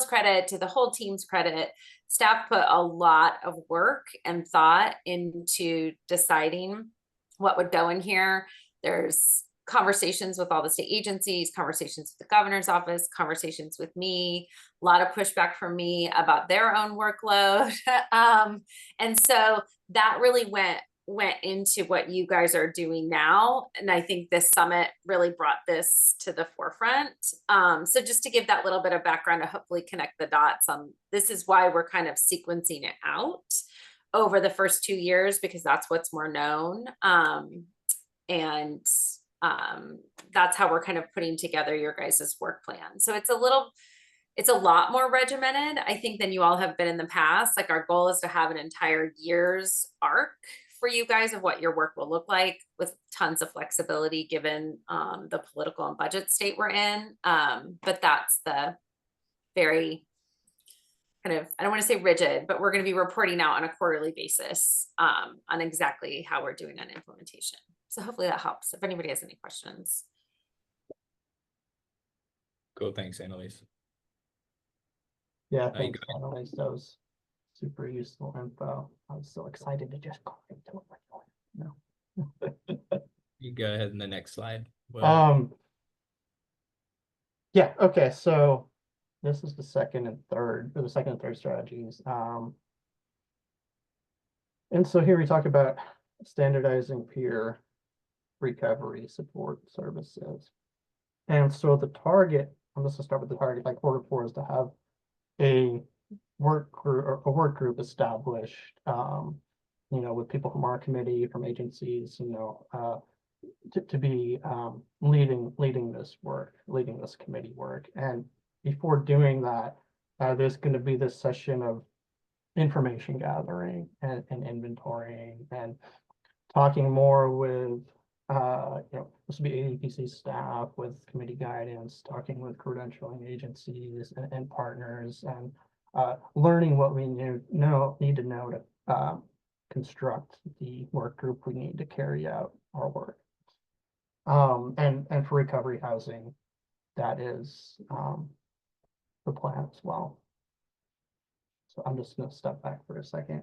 credit, to the whole team's credit. Staff put a lot of work and thought into deciding what would go in here. There's conversations with all the state agencies, conversations with the governor's office, conversations with me, a lot of pushback from me about their own workload. And so that really went into what you guys are doing now. And I think this summit really brought this to the forefront. So just to give that little bit of background to hopefully connect the dots on, this is why we're kind of sequencing it out over the first 2 years, because that's what's more known. That's how we're kind of putting together your guys' work plan. So it's a lot more regimented, I think, than you all have been in the past. Like, our goal is to have an entire year's arc for you guys of what your work will look like, with tons of flexibility given the political and budget state we're in. But that's the very kind of, I don't want to say rigid, but we're going to be reporting out on a quarterly basis on exactly how we're doing on implementation. So hopefully that helps if anybody has any questions. Cool, thanks, Annalise. Yeah, thanks, Annalise. That was super useful info. I was so excited to just go into it. No. You go ahead in the next slide. Yeah, okay, so this is the second and third strategies. And so here we talk about standardizing peer recovery support services. And so the target, I'm just gonna start with the target, like Q4, is to have a work group established, you know, with people from our committee, from agencies, you know, to be leading this work, leading this committee work. And before doing that, there's going to be this session of information gathering and inventorying and talking more with you know, this will be ADPC staff, with committee guidance, talking with credentialing agencies and partners, and learning what we need to know to construct the work group we need to carry out our work. And for recovery housing, that is the plan as well. So I'm just going to step back for a second.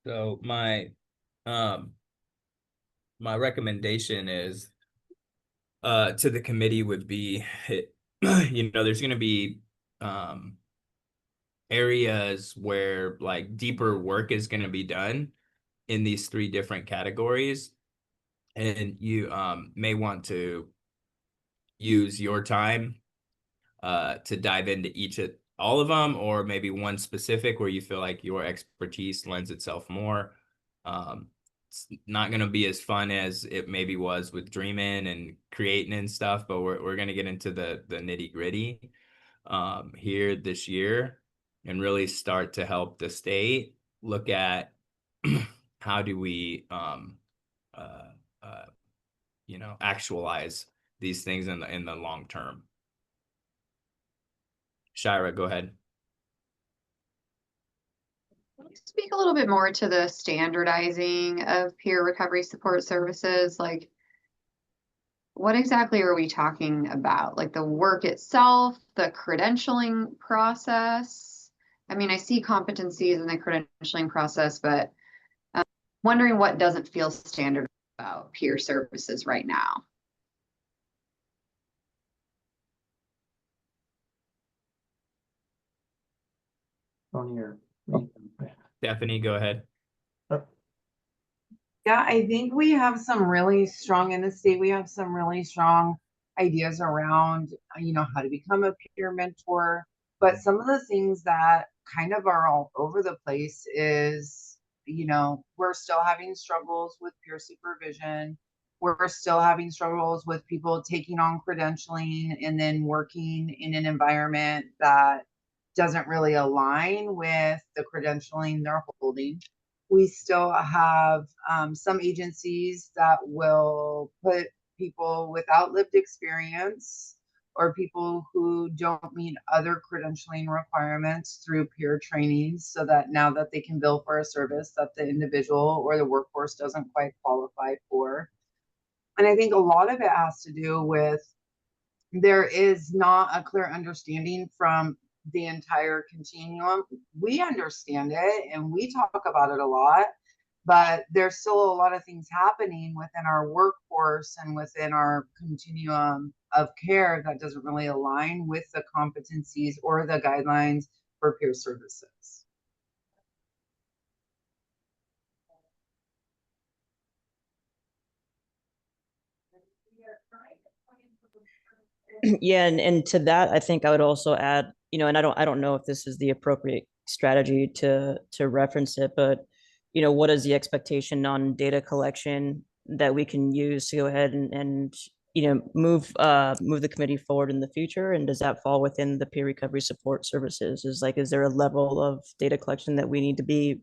So my recommendation is to the committee would be, you know, there's going to be areas where like deeper work is going to be done in these 3 different categories, and you may want to use your time to dive into all of them, or maybe one specific where you feel like your expertise lends itself more. It's not going to be as fun as it maybe was with dreaming and creating and stuff, but we're going to get into the nitty gritty here this year. and really start to help the state look at how do we actualize these things in the long term. Shira, go ahead. Speak a little bit more to the standardizing of peer recovery support services. Like, what exactly are we talking about? Like the work itself, the credentialing process? I mean, I see competencies in the credentialing process, but I'm wondering what doesn't feel standard about peer services right now. Tony or Stephanie, go ahead. Yeah, I think we have some really strong in the state. We have some really strong ideas around, how to become a peer mentor. But some of the things that kind of are all over the place is, we're still having struggles with peer supervision. We're still having struggles with people taking on credentialing and then working in an environment that doesn't really align with the credentialing they're holding. We still have some agencies that will put people without lived experience or people who don't meet other credentialing requirements through peer trainings, so that now that they can bill for a service that the individual or the workforce doesn't quite qualify for. And I think a lot of it has to do with there is not a clear understanding from the entire continuum. We understand it and we talk about it a lot, but there's still a lot of things happening within our workforce and within our continuum of care that doesn't really align with the competencies or the guidelines for peer services. Yeah, and to that, I think I would also add, and I don't know if this is the appropriate strategy to reference it, but what is the expectation on data collection that we can use to go ahead and move the committee forward in the future? And does that fall within the peer recovery support services? Is there a level of data collection that we need to be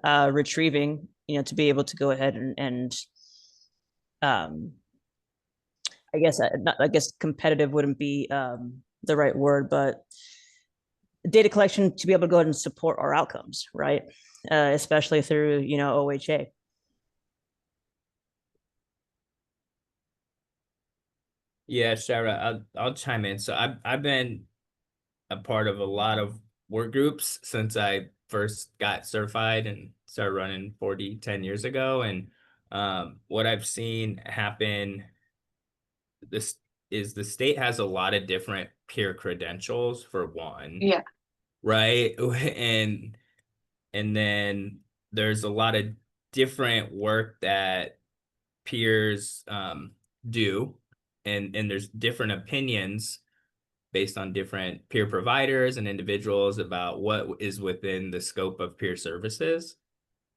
retrieving, to be able to go ahead and I guess competitive wouldn't be the right word, but data collection to be able to go ahead and support our outcomes, right? Especially through, OHA. Yeah, Shara, I'll chime in. So I've been a part of a lot of work groups since I first got certified and started running 10 years ago. And what I've seen happen this is the state has a lot of different peer credentials for one. Yeah. Right. And then there's a lot of different work that peers do, and there's different opinions based on different peer providers and individuals about what is within the scope of peer services.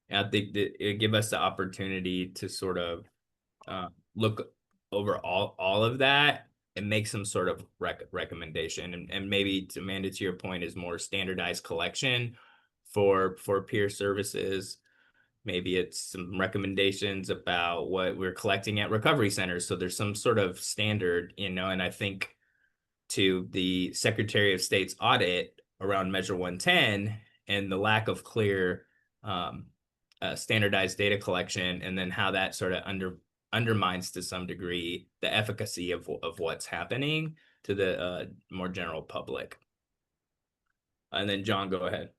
And I think that it give us the opportunity to sort of look over all of that and make some sort of recommendation. And maybe, to Amanda, to your point, is more standardized collection for peer services. Maybe it's some recommendations about what we're collecting at recovery centers. So there's some sort of standard, and I think to the Secretary of State's audit around Measure 110 and the lack of clear standardized data collection, and then how that sort of undermines to some degree the efficacy of what's happening to the more general public. And then John, go ahead.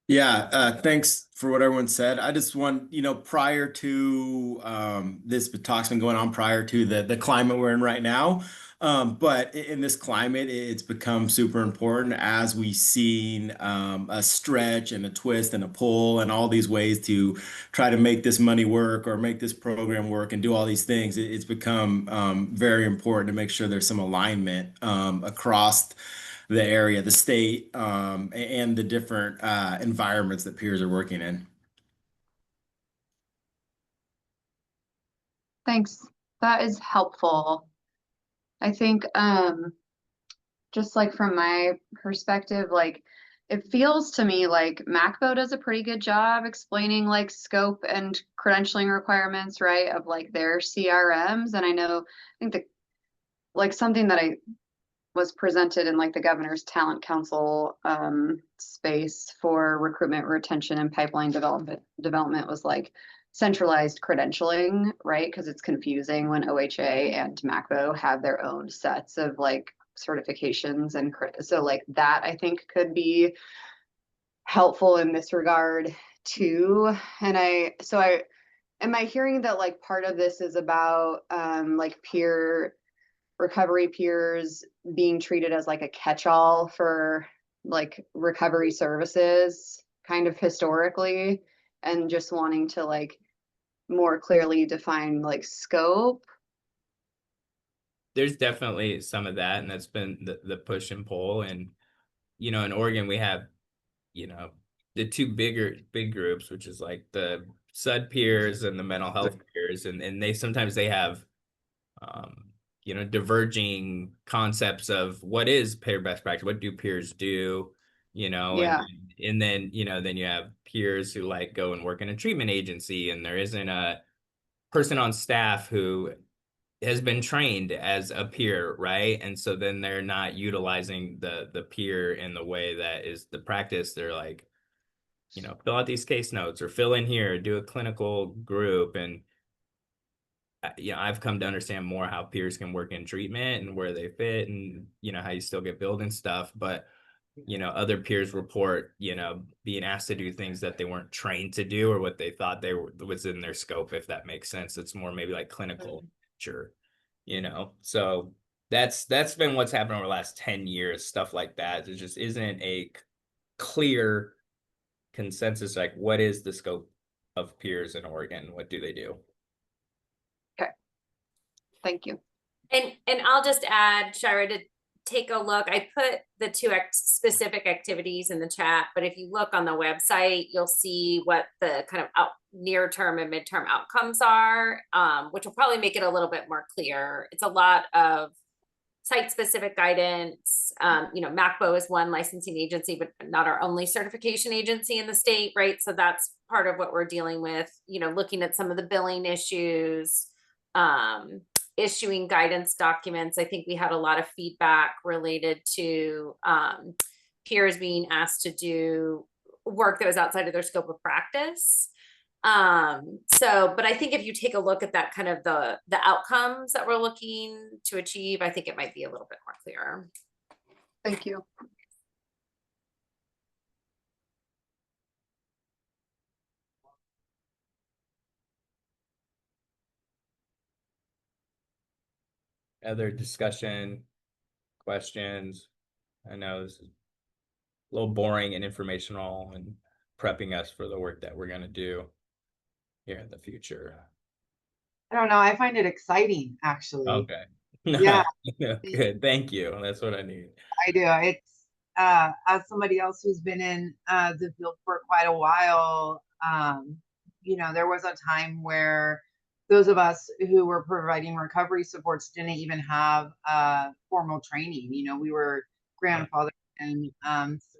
Yeah, thanks for what everyone said. I just want, prior to this talk's been going on prior to the climate we're in right now. But in this climate, it's become super important as we've seen a stretch and a twist and a pull and all these ways to try to make this money work or make this program work and do all these things. It's become very important to make sure there's some alignment across the area, the state, and the different environments that peers are working in. Thanks. That is helpful. I think just like from my perspective, like it feels to me like MacBo does a pretty good job explaining like scope and credentialing requirements, right, of like their CRMs. And I think that like something that I was presented in like the governor's talent council space for recruitment, retention, and pipeline development was like centralized credentialing, right? Because it's confusing when OHA and MacBo have their own sets of like certifications, and so like that I think could be helpful in this regard too. And am I hearing that like part of this is about like peer recovery peers being treated as like a catch-all for like recovery services kind of historically, and just wanting to like more clearly define like scope? There's definitely some of that, and that's been the push and pull. And in Oregon we have the two big groups, which is like the SUD peers and the mental health peers, and sometimes they have diverging concepts of what is peer best practice, what do peers do, Yeah. and then then you have peers who like go and work in a treatment agency, and there isn't a person on staff who has been trained as a peer, right? And so then they're not utilizing the peer in the way that is the practice. They're like, fill out these case notes or fill in here, do a clinical group. And I've come to understand more how peers can work in treatment and where they fit, and how you still get billed and stuff. But other peers report being asked to do things that they weren't trained to do, or what they thought was in their scope, if that makes sense. It's more maybe like clinical, sure. So that's been what's happened over the last 10 years, stuff like that. There just isn't a clear consensus, like what is the scope of peers in Oregon? What do they do? Okay. Thank you. And I'll just add, Shira, to take a look. I put the two specific activities in the chat, but if you look on the website, you'll see what the kind of near term and midterm outcomes are, which will probably make it a little bit more clear. It's a lot of site-specific guidance. MacBo is one licensing agency, but not our only certification agency in the state, right? So that's part of what we're dealing with, looking at some of the billing issues, issuing guidance documents. I think we had a lot of feedback related to peers being asked to do work that was outside of their scope of practice. But I think if you take a look at that kind of the outcomes that we're looking to achieve, I think it might be a little bit more clear. Thank you. Other discussion, questions? I know this is a little boring and informational and prepping us for the work that we're going to do here in the future. I don't know. I find it exciting, actually. Okay. Yeah. Good. Thank you. That's what I need. I do. It's as somebody else who's been in the field for quite a while, there was a time where those of us who were providing recovery supports didn't even have formal training. We were grandfathered in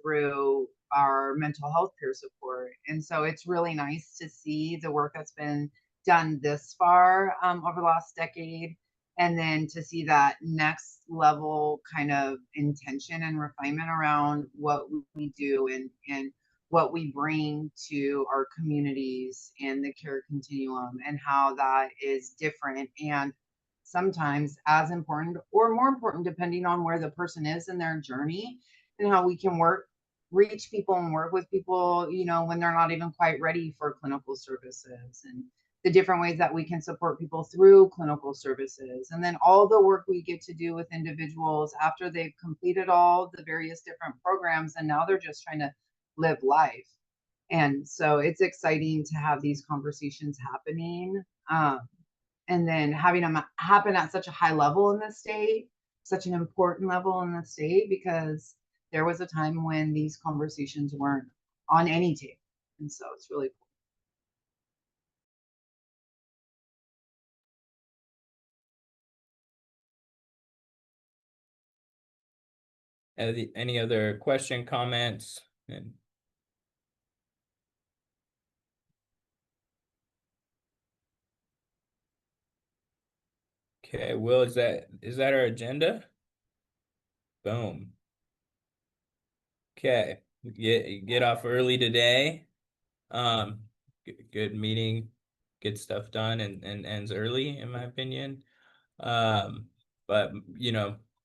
through our mental health peer support. And so it's really nice to see the work that's been done this far over the last decade. And then to see that next level kind of intention and refinement around what we do and what we bring to our communities and the care continuum, and how that is different and sometimes as important or more important, depending on where the person is in their journey, and how we can reach people and work with people, when they're not even quite ready for clinical services, and the different ways that we can support people through clinical services. And then all the work we get to do with individuals after they've completed all the various different programs, and now they're just trying to live life. And so it's exciting to have these conversations happening. And then having them happen at such a high level in the state, such an important level in the state, because there was a time when these conversations weren't on any table. And so it's really cool. Any other question, comments, And okay, Will, is that our agenda? Boom. Okay, get off early today. Good meeting, good stuff done, and ends early, in my opinion. But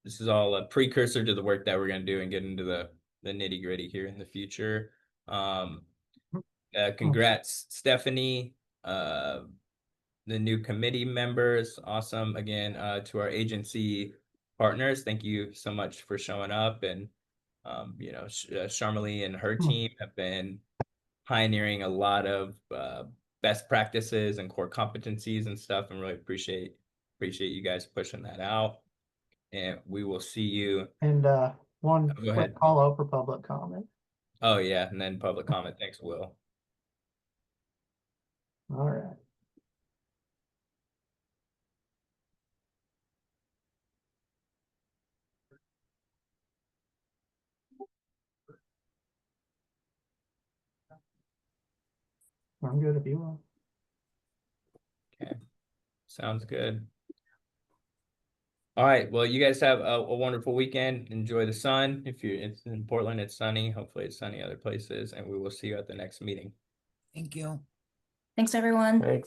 this is all a precursor to the work that we're gonna do and get into the nitty gritty here in the future. Congrats, Stephanie. The new committee members, awesome. Again, to our agency partners, thank you so much for showing up. And Sharmali and her team have been pioneering a lot of best practices and core competencies and stuff, and really appreciate you guys pushing that out. And we will see you. And one Go quick ahead. call out for public comment. Oh yeah, and then public comment. Thanks, Will. All right. I'm good if you will. Okay, sounds good. All right, well, you guys have a wonderful weekend. Enjoy the sun. If it's in Portland, it's sunny. Hopefully it's sunny other places, and we will see you at the next meeting. Thank you. Thanks, everyone. Thanks.